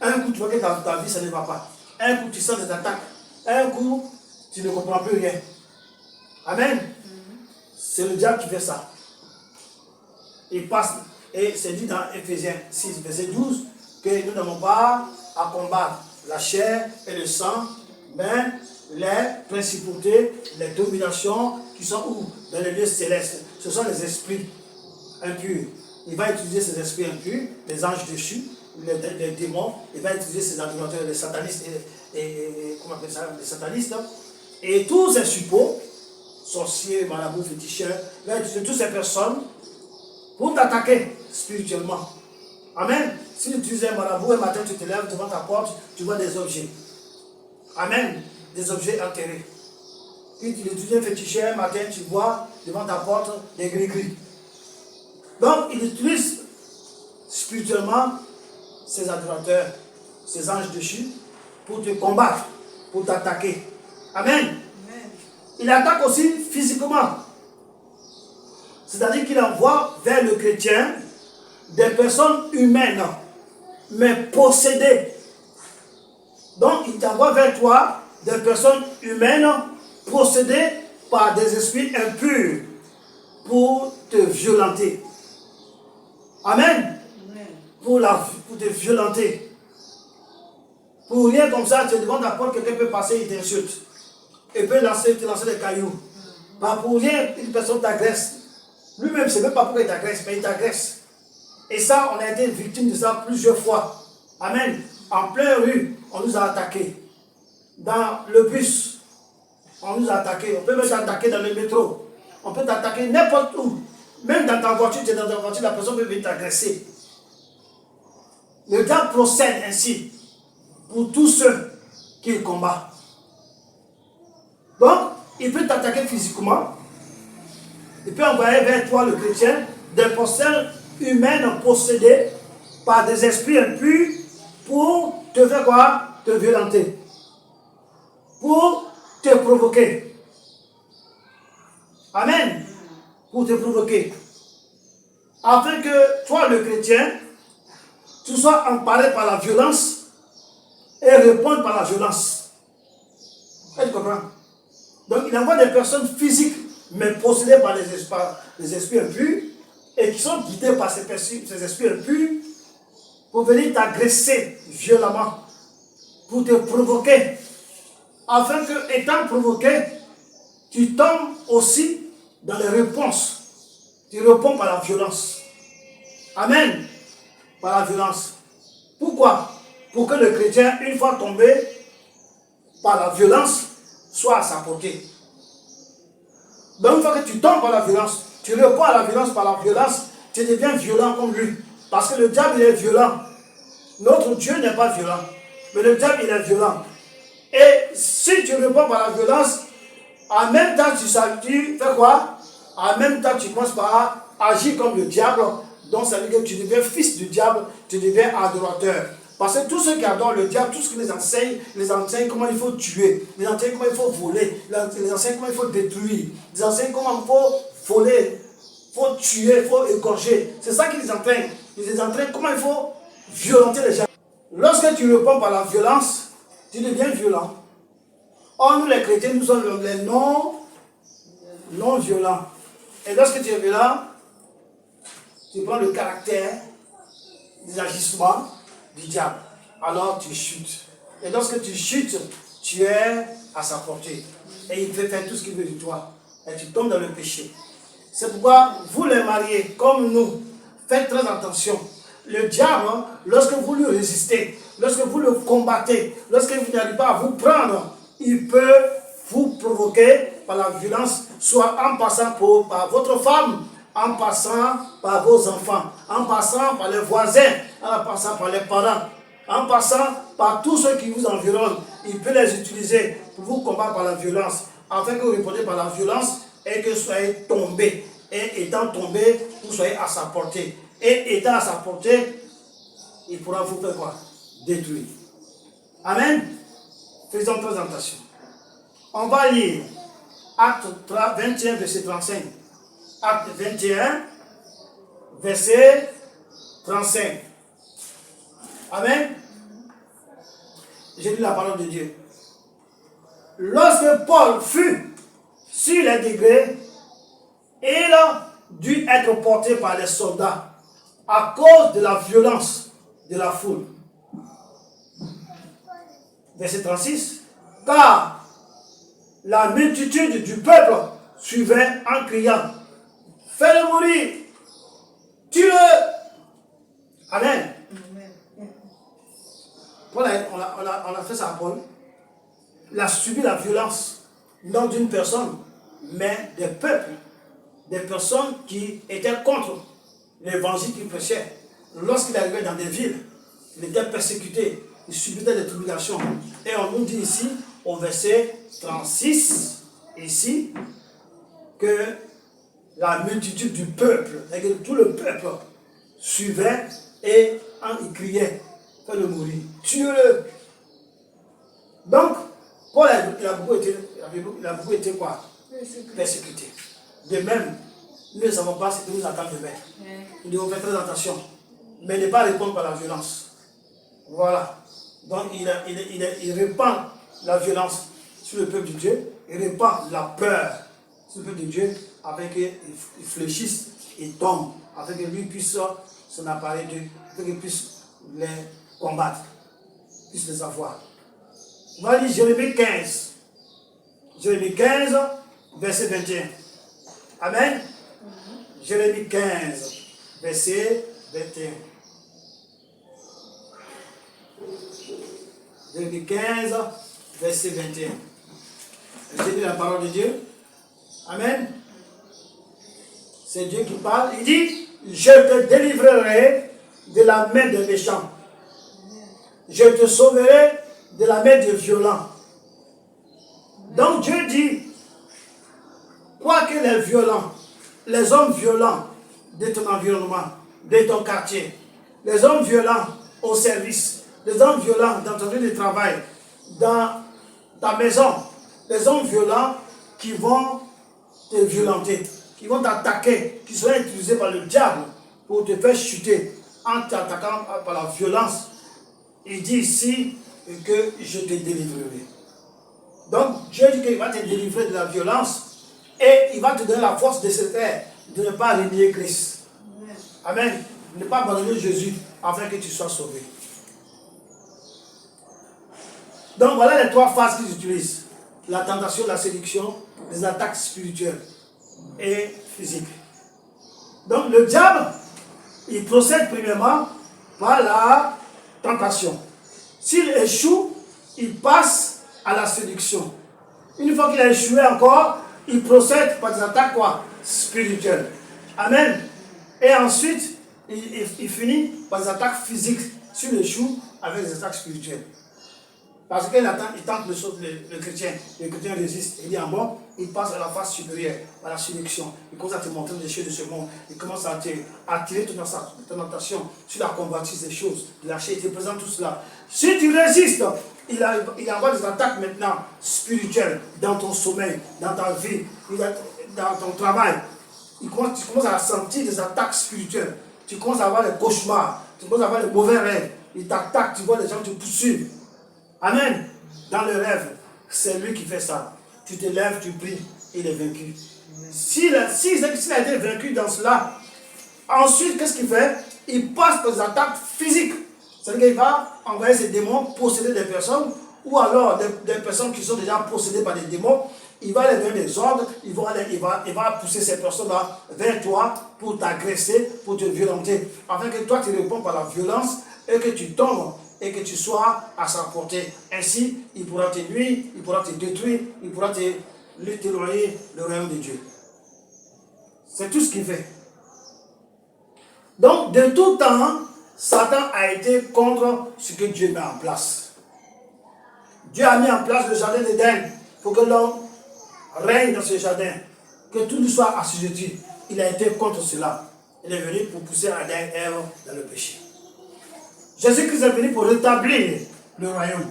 Un coup, tu vois que ta vie, ça ne va pas. Un coup, tu sens des attaques. Un coup, tu ne comprends plus rien. Amen. C'est le diable qui fait ça. Il passe, et c'est dit dans Ephésiens 6, verset 12, que nous n'avons pas à combattre la chair et le sang, mais les principautés, les dominations qui sont où? Dans les lieux célestes. Ce sont les esprits impurs. Il va utiliser ces esprits impurs, les anges déchus, les démons, il va utiliser ses adorateurs, les satanistes, comment on appelle ça, les satanistes, et tous ces suppôts, sorciers, marabouts, féticheurs, il va utiliser toutes ces personnes pour t'attaquer spirituellement. Amen. Si tu utilises un marabout, un matin tu te lèves devant ta porte, tu vois des objets. Amen. Des objets enterrés. Puis tu utilises un féticheur, un matin tu vois devant ta porte des gris-gris. Donc il utilise spirituellement ses adorateurs, ses anges déchus, pour te combattre, pour t'attaquer. Amen. Amen. Il attaque aussi physiquement. C'est-à-dire qu'il envoie vers le chrétien des personnes humaines, mais possédées. Donc, il t'envoie vers toi des personnes humaines possédées par des esprits impurs pour te violenter. Amen. Amen. Pour te violenter. Pour rien comme ça, tu es devant ta porte, quelqu'un peut passer, il t'insulte. Il peut te lancer des cailloux. Pas pour rien, une personne t'agresse. Lui-même, c'est même pas pourquoi il t'agresse, mais il t'agresse. Et ça, on a été victime de ça plusieurs fois. Amen. En pleine rue, on nous a attaqués. Dans le bus, on nous a attaqués. On peut même t'attaquer dans le métro. On peut t'attaquer n'importe où. Même dans ta voiture, tu es dans ta voiture, la personne peut venir t'agresser. Le diable procède ainsi pour tous ceux qui combattent. Donc, il peut t'attaquer physiquement. Il peut envoyer vers toi, le chrétien, des personnes humaines possédées par des esprits impurs pour te faire quoi? Te violenter. Pour te provoquer. Amen. Pour te provoquer. Afin que toi, le chrétien, tu sois emparé par la violence et répondre par la violence. Tu comprends? Donc, il envoie des personnes physiques, mais possédées par les esprits impurs, et qui sont guidés par ces esprits impurs, pour venir t'agresser violemment, pour te provoquer, afin que, étant provoqué, tu tombes aussi dans les réponses. Tu réponds par la violence. Amen. Par la violence. Pourquoi? Pour que le chrétien, une fois tombé par la violence, soit à sa portée. Donc une fois que tu tombes par la violence, tu réponds à la violence par la violence, tu deviens violent comme lui. Parce que le diable, il est violent. Notre Dieu n'est pas violent, mais le diable, il est violent. Et si tu réponds par la violence, en même temps, tu fais quoi? En même temps, tu commences par agir comme le diable. Donc ça veut dire que tu deviens fils du diable, tu deviens adorateur. Parce que tous ceux qui adorent le diable, tout ce qu'ils les enseignent comment il faut tuer, les enseignent comment il faut voler, les enseignent comment il faut détruire, les enseignent comment il faut voler, il faut tuer, il faut égorger. C'est ça qu'ils les entraînent. Ils les entraînent comment il faut violenter les gens. Lorsque tu réponds par la violence, tu deviens violent. Or, nous les chrétiens, nous sommes les non violents. Et lorsque tu es violent, tu prends le caractère des agissements du diable. Alors tu chutes. Et lorsque tu chutes, tu es à sa portée. Et il peut faire tout ce qu'il veut de toi. Et tu tombes dans le péché. C'est pourquoi vous les mariés, comme nous, faites très attention. Le diable, lorsque vous lui résistez, lorsque vous le combattez, lorsque vous n'arrivez pas à vous prendre, il peut vous provoquer par la violence, soit en passant par votre femme, en passant par vos enfants, en passant par les voisins, en passant par les parents, en passant par tous ceux qui vous environnent. Il peut les utiliser pour vous combattre par la violence, afin que vous répondiez par la violence et que vous soyez tombés. Et étant tombé, vous soyez à sa portée. Et étant à sa portée, il pourra vous faire quoi? Détruire. Amen. Faisons très attention. On va lire Acte 21, verset 35. Acte 21, verset 35. Amen. J'ai lu la parole de Dieu. Lorsque Paul fut sur les degrés, il dut être porté par les soldats à cause de la violence de la foule. Verset 36. Car la multitude du peuple suivait en criant: fais-le mourir, tue-le. Amen. Paul on a fait ça à Paul. Il a subi la violence, non d'une personne, mais des peuples. Des personnes qui étaient contre l'évangile qu'il prêchait. Lorsqu'il arrivait dans des villes, il était persécuté, il subissait des tribulations. Et on nous dit ici, au verset 36, ici, que la multitude du peuple, tout le peuple suivait et il criait: fais-le mourir, tue-le. Donc, Paul il a beaucoup été quoi? Persécuté. De même, nous ne savons pas ce que nous attend demain. Nous devons faire très attention, mais ne pas répondre par la violence. Voilà. Donc, il répand la violence sur le peuple de Dieu, il répand la peur sur le peuple de Dieu, afin qu'il fléchisse et tombe, afin que lui puisse s'en apparer d'eux, afin qu'il puisse les combattre, puisse les avoir. On va lire Jérémie 15. Jérémie 15, verset 21. Amen. Jérémie 15, verset 21. Jérémie 15, verset 21. J'ai lu la parole de Dieu. Amen. C'est Dieu qui parle. Il dit, je te délivrerai de la main des méchants. Je te sauverai de la main des violents. Donc Dieu dit, quoi que les violents, les hommes violents de ton environnement, de ton quartier, les hommes violents au service, les hommes violents dans ton lieu de travail, dans ta maison, les hommes violents qui vont te violenter, qui vont t'attaquer, qui seront utilisés par le diable pour te faire chuter en t'attaquant par la violence. Il dit ici que je te délivrerai. Donc Dieu dit qu'il va te délivrer de la violence et il va te donner la force de se faire, de ne pas renier Christ. Amen. Ne pas abandonner Jésus afin que tu sois sauvé. Donc voilà les trois phases qu'ils utilisent. La tentation, la séduction, les attaques spirituelles et physiques. Donc le diable, il procède premièrement par la tentation. S'il échoue, il passe à la séduction. Une fois qu'il a échoué encore, il procède par des attaques quoi? Spirituelles. Amen. Et ensuite, il finit par des attaques physiques. S'il échoue, avec des attaques spirituelles. Parce qu'il tente le chrétien. Le chrétien résiste. Il dit en bon, il passe à la phase supérieure, à la séduction. Il commence à te montrer des choses de ce monde. Il commence à attirer ton attention sur la convoitise des choses, de lâcher. Il te présente tout cela. Si tu résistes, il envoie des attaques maintenant spirituelles dans ton sommeil, dans ta vie, dans ton travail. Tu commences à sentir des attaques spirituelles. Tu commences à avoir des cauchemars. Tu commences à avoir des mauvais rêves. Il t'attaque, tu vois les gens te poursuivent. Amen. Dans le rêve, c'est lui qui fait ça. Tu te lèves, tu pries, il est vaincu. S'il a été vaincu dans cela, ensuite, qu'est-ce qu'il fait? Il passe par des attaques physiques. C'est-à-dire qu'il va envoyer ses démons posséder des personnes, ou alors des personnes qui sont déjà possédées par des démons. Il va les donner des ordres, il va pousser ces personnes-là vers toi pour t'agresser, pour te violenter, afin que toi tu réponds par la violence et que tu tombes et que tu sois à sa portée. Ainsi, il pourra te nuire, il pourra te détruire, il pourra t'éloigner le royaume de Dieu. C'est tout ce qu'il fait. Donc, de tout temps, Satan a été contre ce que Dieu met en place. Dieu a mis en place le jardin d'Éden pour que l'homme règne dans ce jardin, que tout lui soit assujetti. Il a été contre cela. Il est venu pour pousser Adam et Ève dans le péché. Jésus-Christ est venu pour rétablir le royaume.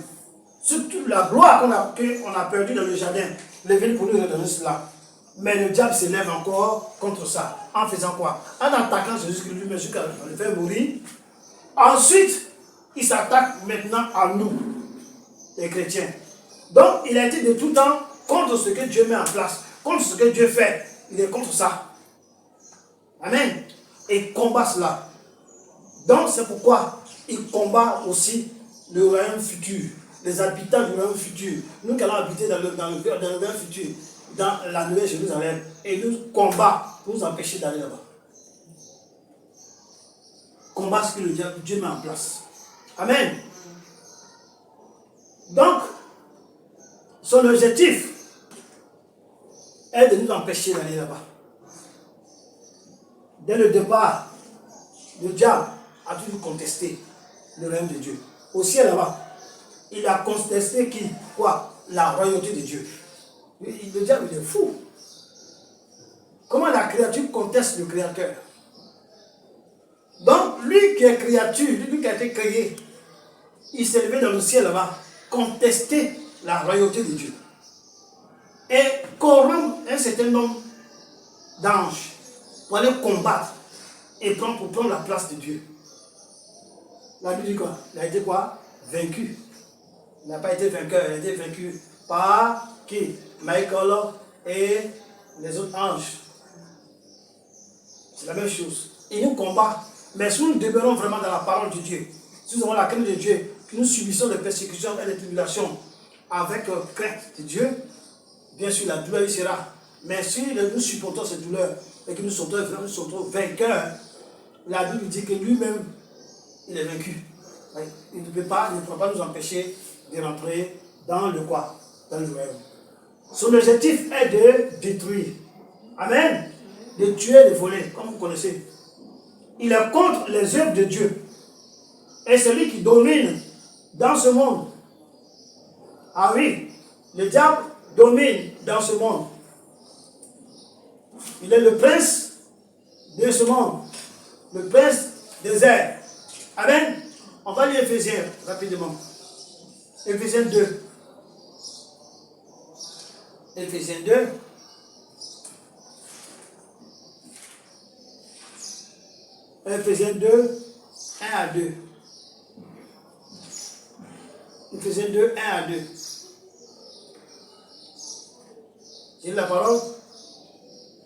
Surtout la gloire qu'on a perdue dans le jardin, il est venu pour nous redonner cela. Mais le diable s'élève encore contre ça. En faisant quoi? En attaquant Jésus-Christ lui-même jusqu'à le faire mourir. Ensuite, il s'attaque maintenant à nous, les chrétiens. Donc, il a été de tout temps contre ce que Dieu met en place, contre ce que Dieu fait. Il est contre ça. Amen. Et il combat cela. Donc, c'est pourquoi il combat aussi le royaume futur, les habitants du royaume futur. Nous qui allons habiter dans le royaume futur, dans la nouvelle Jérusalem, et nous combat pour nous empêcher d'aller là-bas. Combat ce que Dieu met en place. Amen. Donc, son objectif est de nous empêcher d'aller là-bas. Dès le départ, le diable a toujours contesté le règne de Dieu. Au ciel là-bas, il a contesté qui? Quoi? La royauté de Dieu. Le diable, il est fou. Comment la créature conteste le Créateur? Donc, lui qui est créature, lui qui a été créé, il s'est levé dans le ciel là-bas, contester la royauté de Dieu. Et corrompre un certain nombre d'anges pour aller combattre et pour prendre la place de Dieu. La Bible dit quoi? Il a été quoi? Vaincu. Il n'a pas été vainqueur, il a été vaincu par qui? Michael et les autres anges. C'est la même chose. Il nous combat. Mais si nous demeurons vraiment dans la parole de Dieu, si nous avons la crainte de Dieu, que nous subissons des persécutions et des tribulations avec crainte de Dieu, bien sûr la douleur y sera. Mais si nous supportons cette douleur et que nous sommes vainqueurs, la Bible dit que lui-même, il est vaincu. Il ne pourra pas nous empêcher de rentrer dans le quoi? Dans le royaume. Son objectif est de détruire. Amen. De tuer, de voler, comme vous connaissez. Il est contre les œuvres de Dieu. Et celui qui domine dans ce monde. Ah oui, le diable domine dans ce monde. Il est le prince de ce monde. Le prince des airs. Amen. On va lire Éphésiens rapidement. Éphésiens 2. Éphésiens 2. Éphésiens 2, 1 à 2. Éphésiens 2, 1 à 2. J'ai la parole.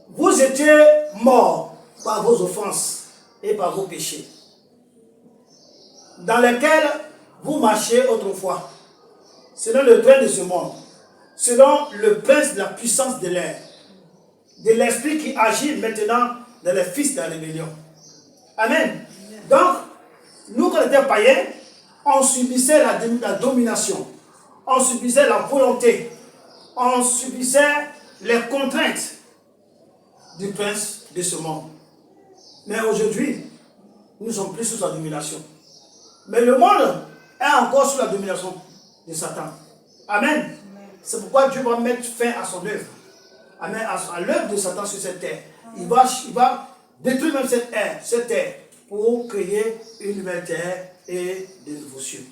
Vous étiez morts par vos offenses et par vos péchés, dans lesquels vous marchiez autrefois, selon le train de ce monde, selon le prince de la puissance de l'air, de l'esprit qui agit maintenant dans les fils de la rébellion. Amen. Donc, nous, quand on était païens, on subissait la domination, on subissait la volonté, on subissait les contraintes du prince de ce monde. Mais aujourd'hui, nous ne sommes plus sous sa domination. Mais le monde est encore sous la domination de Satan. Amen. C'est pourquoi Dieu va mettre fin à son œuvre. Amen. À l'œuvre de Satan sur cette terre. Il va détruire même cette terre pour créer une nouvelle terre et de nouveaux cieux.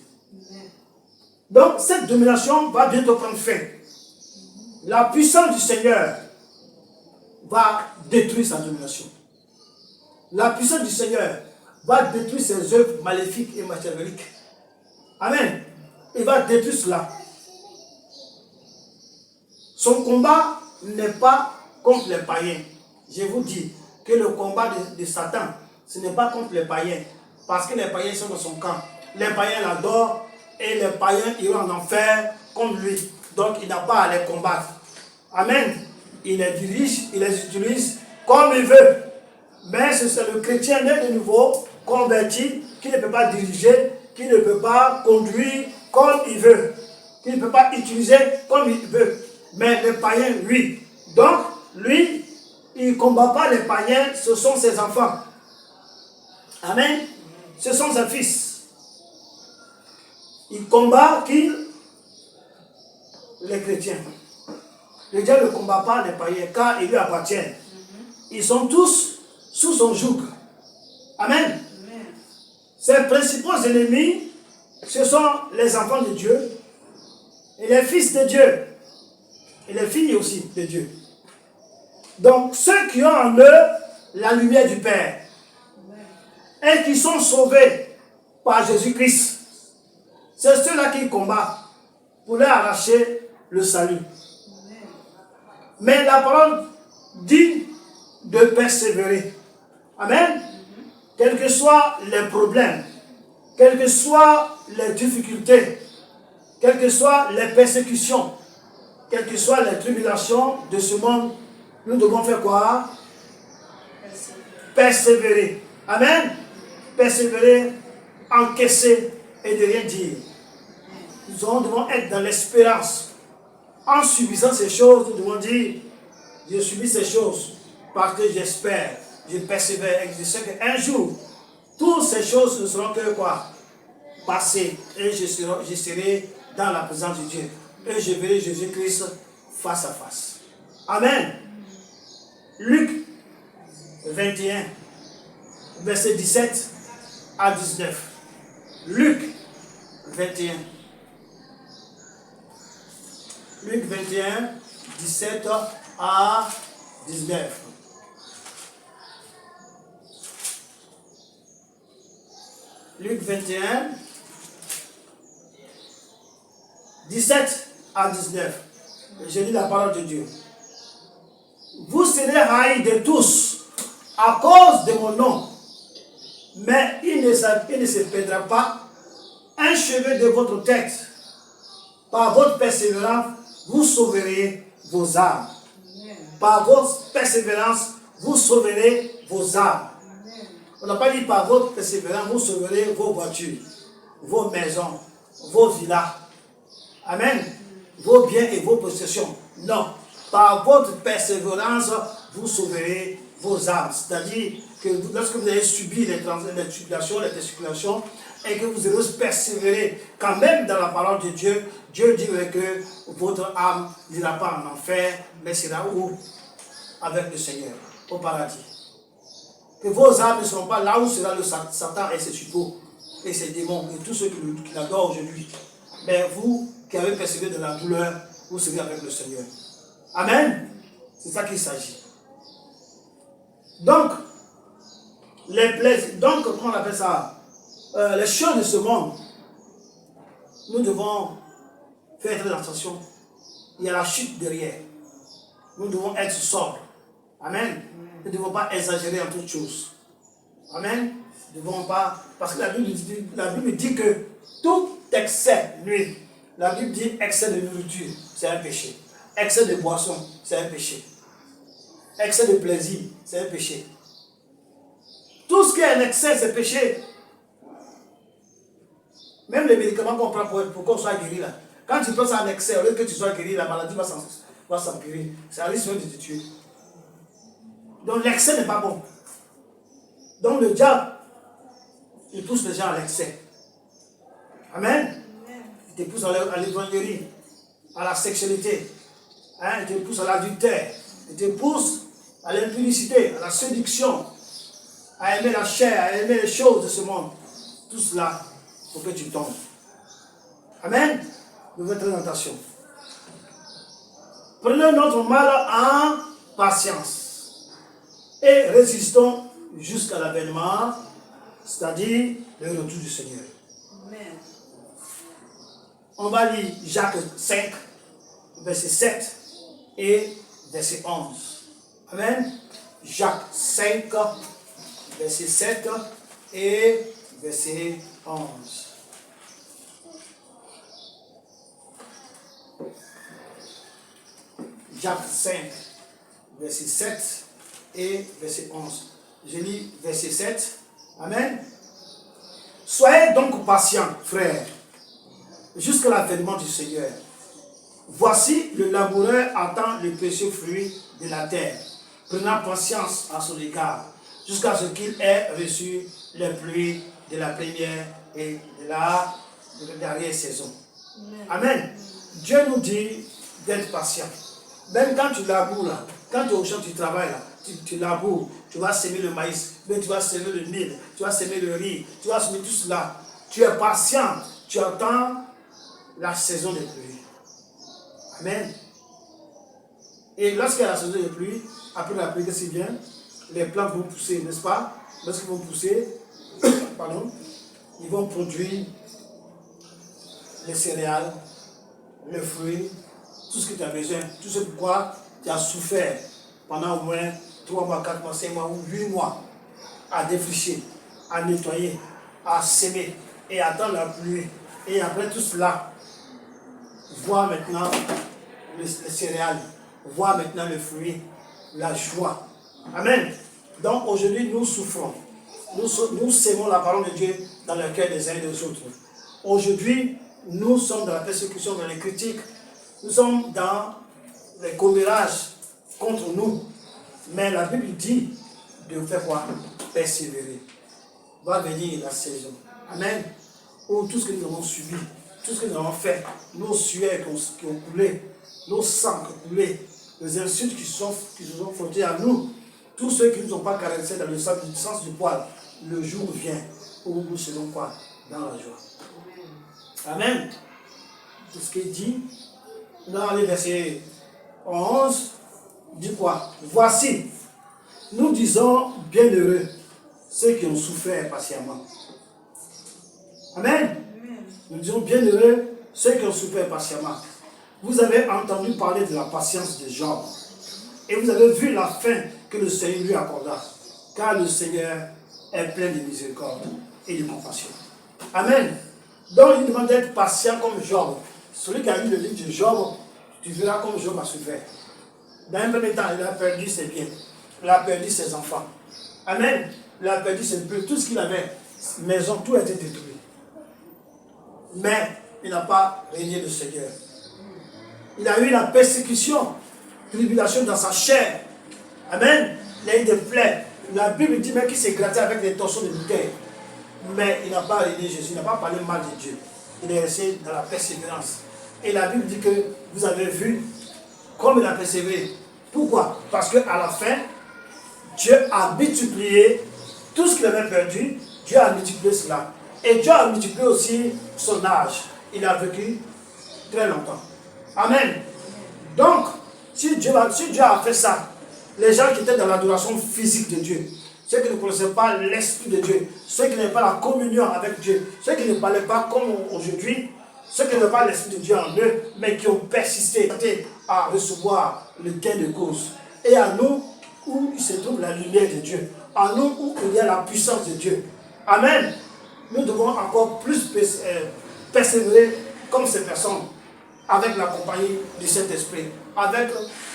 Donc cette domination va bientôt prendre fin. La puissance du Seigneur va détruire sa domination. La puissance du Seigneur va détruire ses œuvres maléfiques et machiavéliques. Amen. Il va détruire cela. Son combat n'est pas contre les païens. Je vous dis que le combat de Satan, ce n'est pas contre les païens. Parce que les païens sont dans son camp. Les païens l'adorent et les païens iront en enfer comme lui. Donc il n'a pas à les combattre. Amen. Il les dirige, il les utilise comme il veut. Mais c'est le chrétien né de nouveau, converti, qui ne peut pas diriger, qui ne peut pas conduire comme il veut, qui ne peut pas utiliser comme il veut. Mais les païens, oui. Donc, lui, il ne combat pas les païens, ce sont ses enfants. Amen. Ce sont ses fils. Il combat qui? Les chrétiens. Le diable ne combat pas les païens car ils lui appartiennent. Ils sont tous sous son joug. Amen. Ses principaux ennemis, ce sont les enfants de Dieu et les fils de Dieu et les filles aussi de Dieu. Donc ceux qui ont en eux la lumière du Père et qui sont sauvés par Jésus-Christ, c'est ceux-là qui combattent pour leur arracher le salut. Mais la parole dit de persévérer. Amen. Quels que soient les problèmes, quelles que soient les difficultés, quelles que soient les persécutions, quelles que soient les tribulations de ce monde, nous devons faire quoi? Persévérer. Amen. Persévérer, encaisser et de rien dire. Nous devons être dans l'espérance. En subissant ces choses, nous devons dire, je subis ces choses parce que j'espère, je persévère et je sais qu'un jour, toutes ces choses ne seront que quoi? Passées. Et je serai dans la présence de Dieu. Et je verrai Jésus-Christ face à face. Amen. Luc 21, verset 17 à 19. Luc 21. Luc 21, 17 à 19. Luc 21, 17 à 19. Je lis la parole de Dieu. Vous serez haïs de tous à cause de mon nom, mais il ne se perdra pas un cheveu de votre tête. Par votre persévérance, vous sauverez vos âmes. Par votre persévérance, vous sauverez vos âmes. On n'a pas dit par votre persévérance, vous sauverez vos voitures, vos maisons, vos villas. Amen. Vos biens et vos possessions. Non. Par votre persévérance, vous sauverez vos âmes. C'est-à-dire que lorsque vous avez subi les tribulations, les persécutions, et que vous allez persévérer quand même dans la parole de Dieu, Dieu dit que votre âme n'ira pas en enfer, mais sera où? Avec le Seigneur, au paradis. Que vos âmes ne seront pas là où sera le Satan et ses suppôts, et ses démons, et tous ceux qui l'adorent aujourd'hui. Mais vous qui avez persévéré dans la douleur, vous serez avec le Seigneur. Amen. C'est ça qu'il s'agit. Donc, comment on appelle ça? Les choses de ce monde, nous devons faire très attention. Il y a la chute derrière. Nous devons être sobres. Amen. Nous ne devons pas exagérer en toutes choses. Amen. Nous ne devons pas... Parce que la Bible dit que tout excès nuit. La Bible dit excès de nourriture, c'est un péché. Excès de boisson, c'est un péché. Excès de plaisir, c'est un péché. Tout ce qui est un excès, c'est péché. Même les médicaments qu'on prend pour qu'on soit guéri là. Quand tu prends ça en excès, au lieu que tu sois guéri, la maladie va s'empirer. Ça risque de te tuer. Donc l'excès n'est pas bon. Donc le diable, il pousse les gens à l'excès. Amen. Il te pousse à l'ivrognerie, à la sexualité. Il te pousse à l'adultère. Il te pousse à l'impudicité, à la séduction, à aimer la chair, à aimer les choses de ce monde. Tout cela, pour que tu tombes. Amen. Nous faisons très attention. Prenons notre mal en patience et résistons jusqu'à l'avènement, c'est-à-dire le retour du Seigneur. Amen. On va lire Jacques 5, verset 7 et verset 11. Amen. Jacques 5, verset 7 et verset 11. Jacques 5, verset 7 et verset 11. Je lis verset 7. Amen. Soyez donc patients, frères, jusqu'à l'avènement du Seigneur. Voici, le laboureur attend le précieux fruit de la terre, prenant patience à son égard, jusqu'à ce qu'il ait reçu les pluies de la première et de la dernière saison. Amen. Dieu nous dit d'être patient. Même quand tu laboures là, quand tu es au champ, tu travailles là, tu laboures, tu vas semer le maïs, tu vas semer le mil, tu vas semer le riz, tu vas semer tout cela. Tu es patient, tu attends la saison des pluies. Amen. Et lorsqu'il y a la saison des pluies, après la pluie, qu'est-ce qui vient? Les plantes vont pousser, n'est-ce pas? Lorsqu'ils vont pousser, pardon, ils vont produire les céréales, les fruits, tout ce que tu as besoin, tout ce pourquoi tu as souffert pendant au moins 3 mois, 4 mois, 5 mois ou 8 mois à défricher, à nettoyer, à s'aimer et attendre la pluie. Et après tout cela, voir maintenant les céréales, voir maintenant le fruit, la joie. Amen. Donc aujourd'hui, nous souffrons. Nous sémons la parole de Dieu dans le cœur des uns et des autres. Aujourd'hui, nous sommes dans la persécution, dans les critiques. Nous sommes dans les commérages contre nous. Mais la Bible dit de faire quoi? Persévérer. Va venir la saison. Amen. Où tout ce que nous avons subi, tout ce que nous avons fait, nos sueurs qui ont coulé, nos sangs qui ont coulé, les insultes qui se sont frottées à nous, tous ceux qui ne sont pas caressés dans le sens du poil, le jour vient où nous serons quoi? Dans la joie. Amen. C'est ce qu'il dit dans le verset 11. Dit quoi? Voici, nous disons bienheureux ceux qui ont souffert patiemment. Amen. Nous disons bienheureux ceux qui ont souffert patiemment. Vous avez entendu parler de la patience de Job. Et vous avez vu la fin que le Seigneur lui accorda. Car le Seigneur est plein de miséricorde et de compassion. Amen. Donc il demande d'être patient comme Job. Celui qui a lu le livre de Job, tu verras comme Job a souffert. Dans un premier temps, il a perdu ses biens. Il a perdu ses enfants. Amen. Il a perdu ses biens. Tout ce qu'il avait, maison, tout a été détruit. Mais il n'a pas régné le Seigneur. Il a eu la persécution, tribulation dans sa chair. Amen. Il a eu des plaies. La Bible dit même qu'il s'est gratté avec des torchons de bouteilles. Mais il n'a pas régné Jésus, il n'a pas parlé mal de Dieu. Il est resté dans la persévérance. Et la Bible dit que vous avez vu comme il a persévéré. Pourquoi? Parce qu'à la fin, Dieu a multiplié tout ce qu'il avait perdu. Dieu a multiplié cela. Et Dieu a multiplié aussi son âge. Il a vécu très longtemps. Amen. Donc, si Dieu a fait ça, les gens qui étaient dans l'adoration physique de Dieu, ceux qui ne connaissaient pas l'Esprit de Dieu, ceux qui n'avaient pas la communion avec Dieu, ceux qui ne parlaient pas comme aujourd'hui, ceux qui n'avaient pas l'Esprit de Dieu en eux, mais qui ont persisté à recevoir le gain de cause. Et à nous, où il se trouve la lumière de Dieu, à nous, où il y a la puissance de Dieu. Amen. Nous devons encore plus persévérer comme ces personnes, avec la compagnie du Saint-Esprit, avec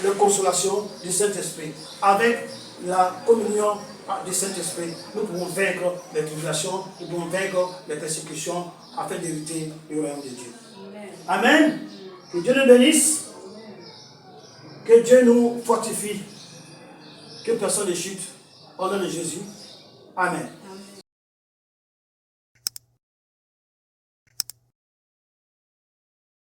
la consolation du Saint-Esprit, avec la communion du Saint-Esprit. Nous pouvons vaincre les tribulations, nous pouvons vaincre les persécutions afin d'hériter le royaume de Dieu. Amen. Amen. Que Dieu nous bénisse, que Dieu nous fortifie, que personne ne chute. Au nom de Jésus. Amen.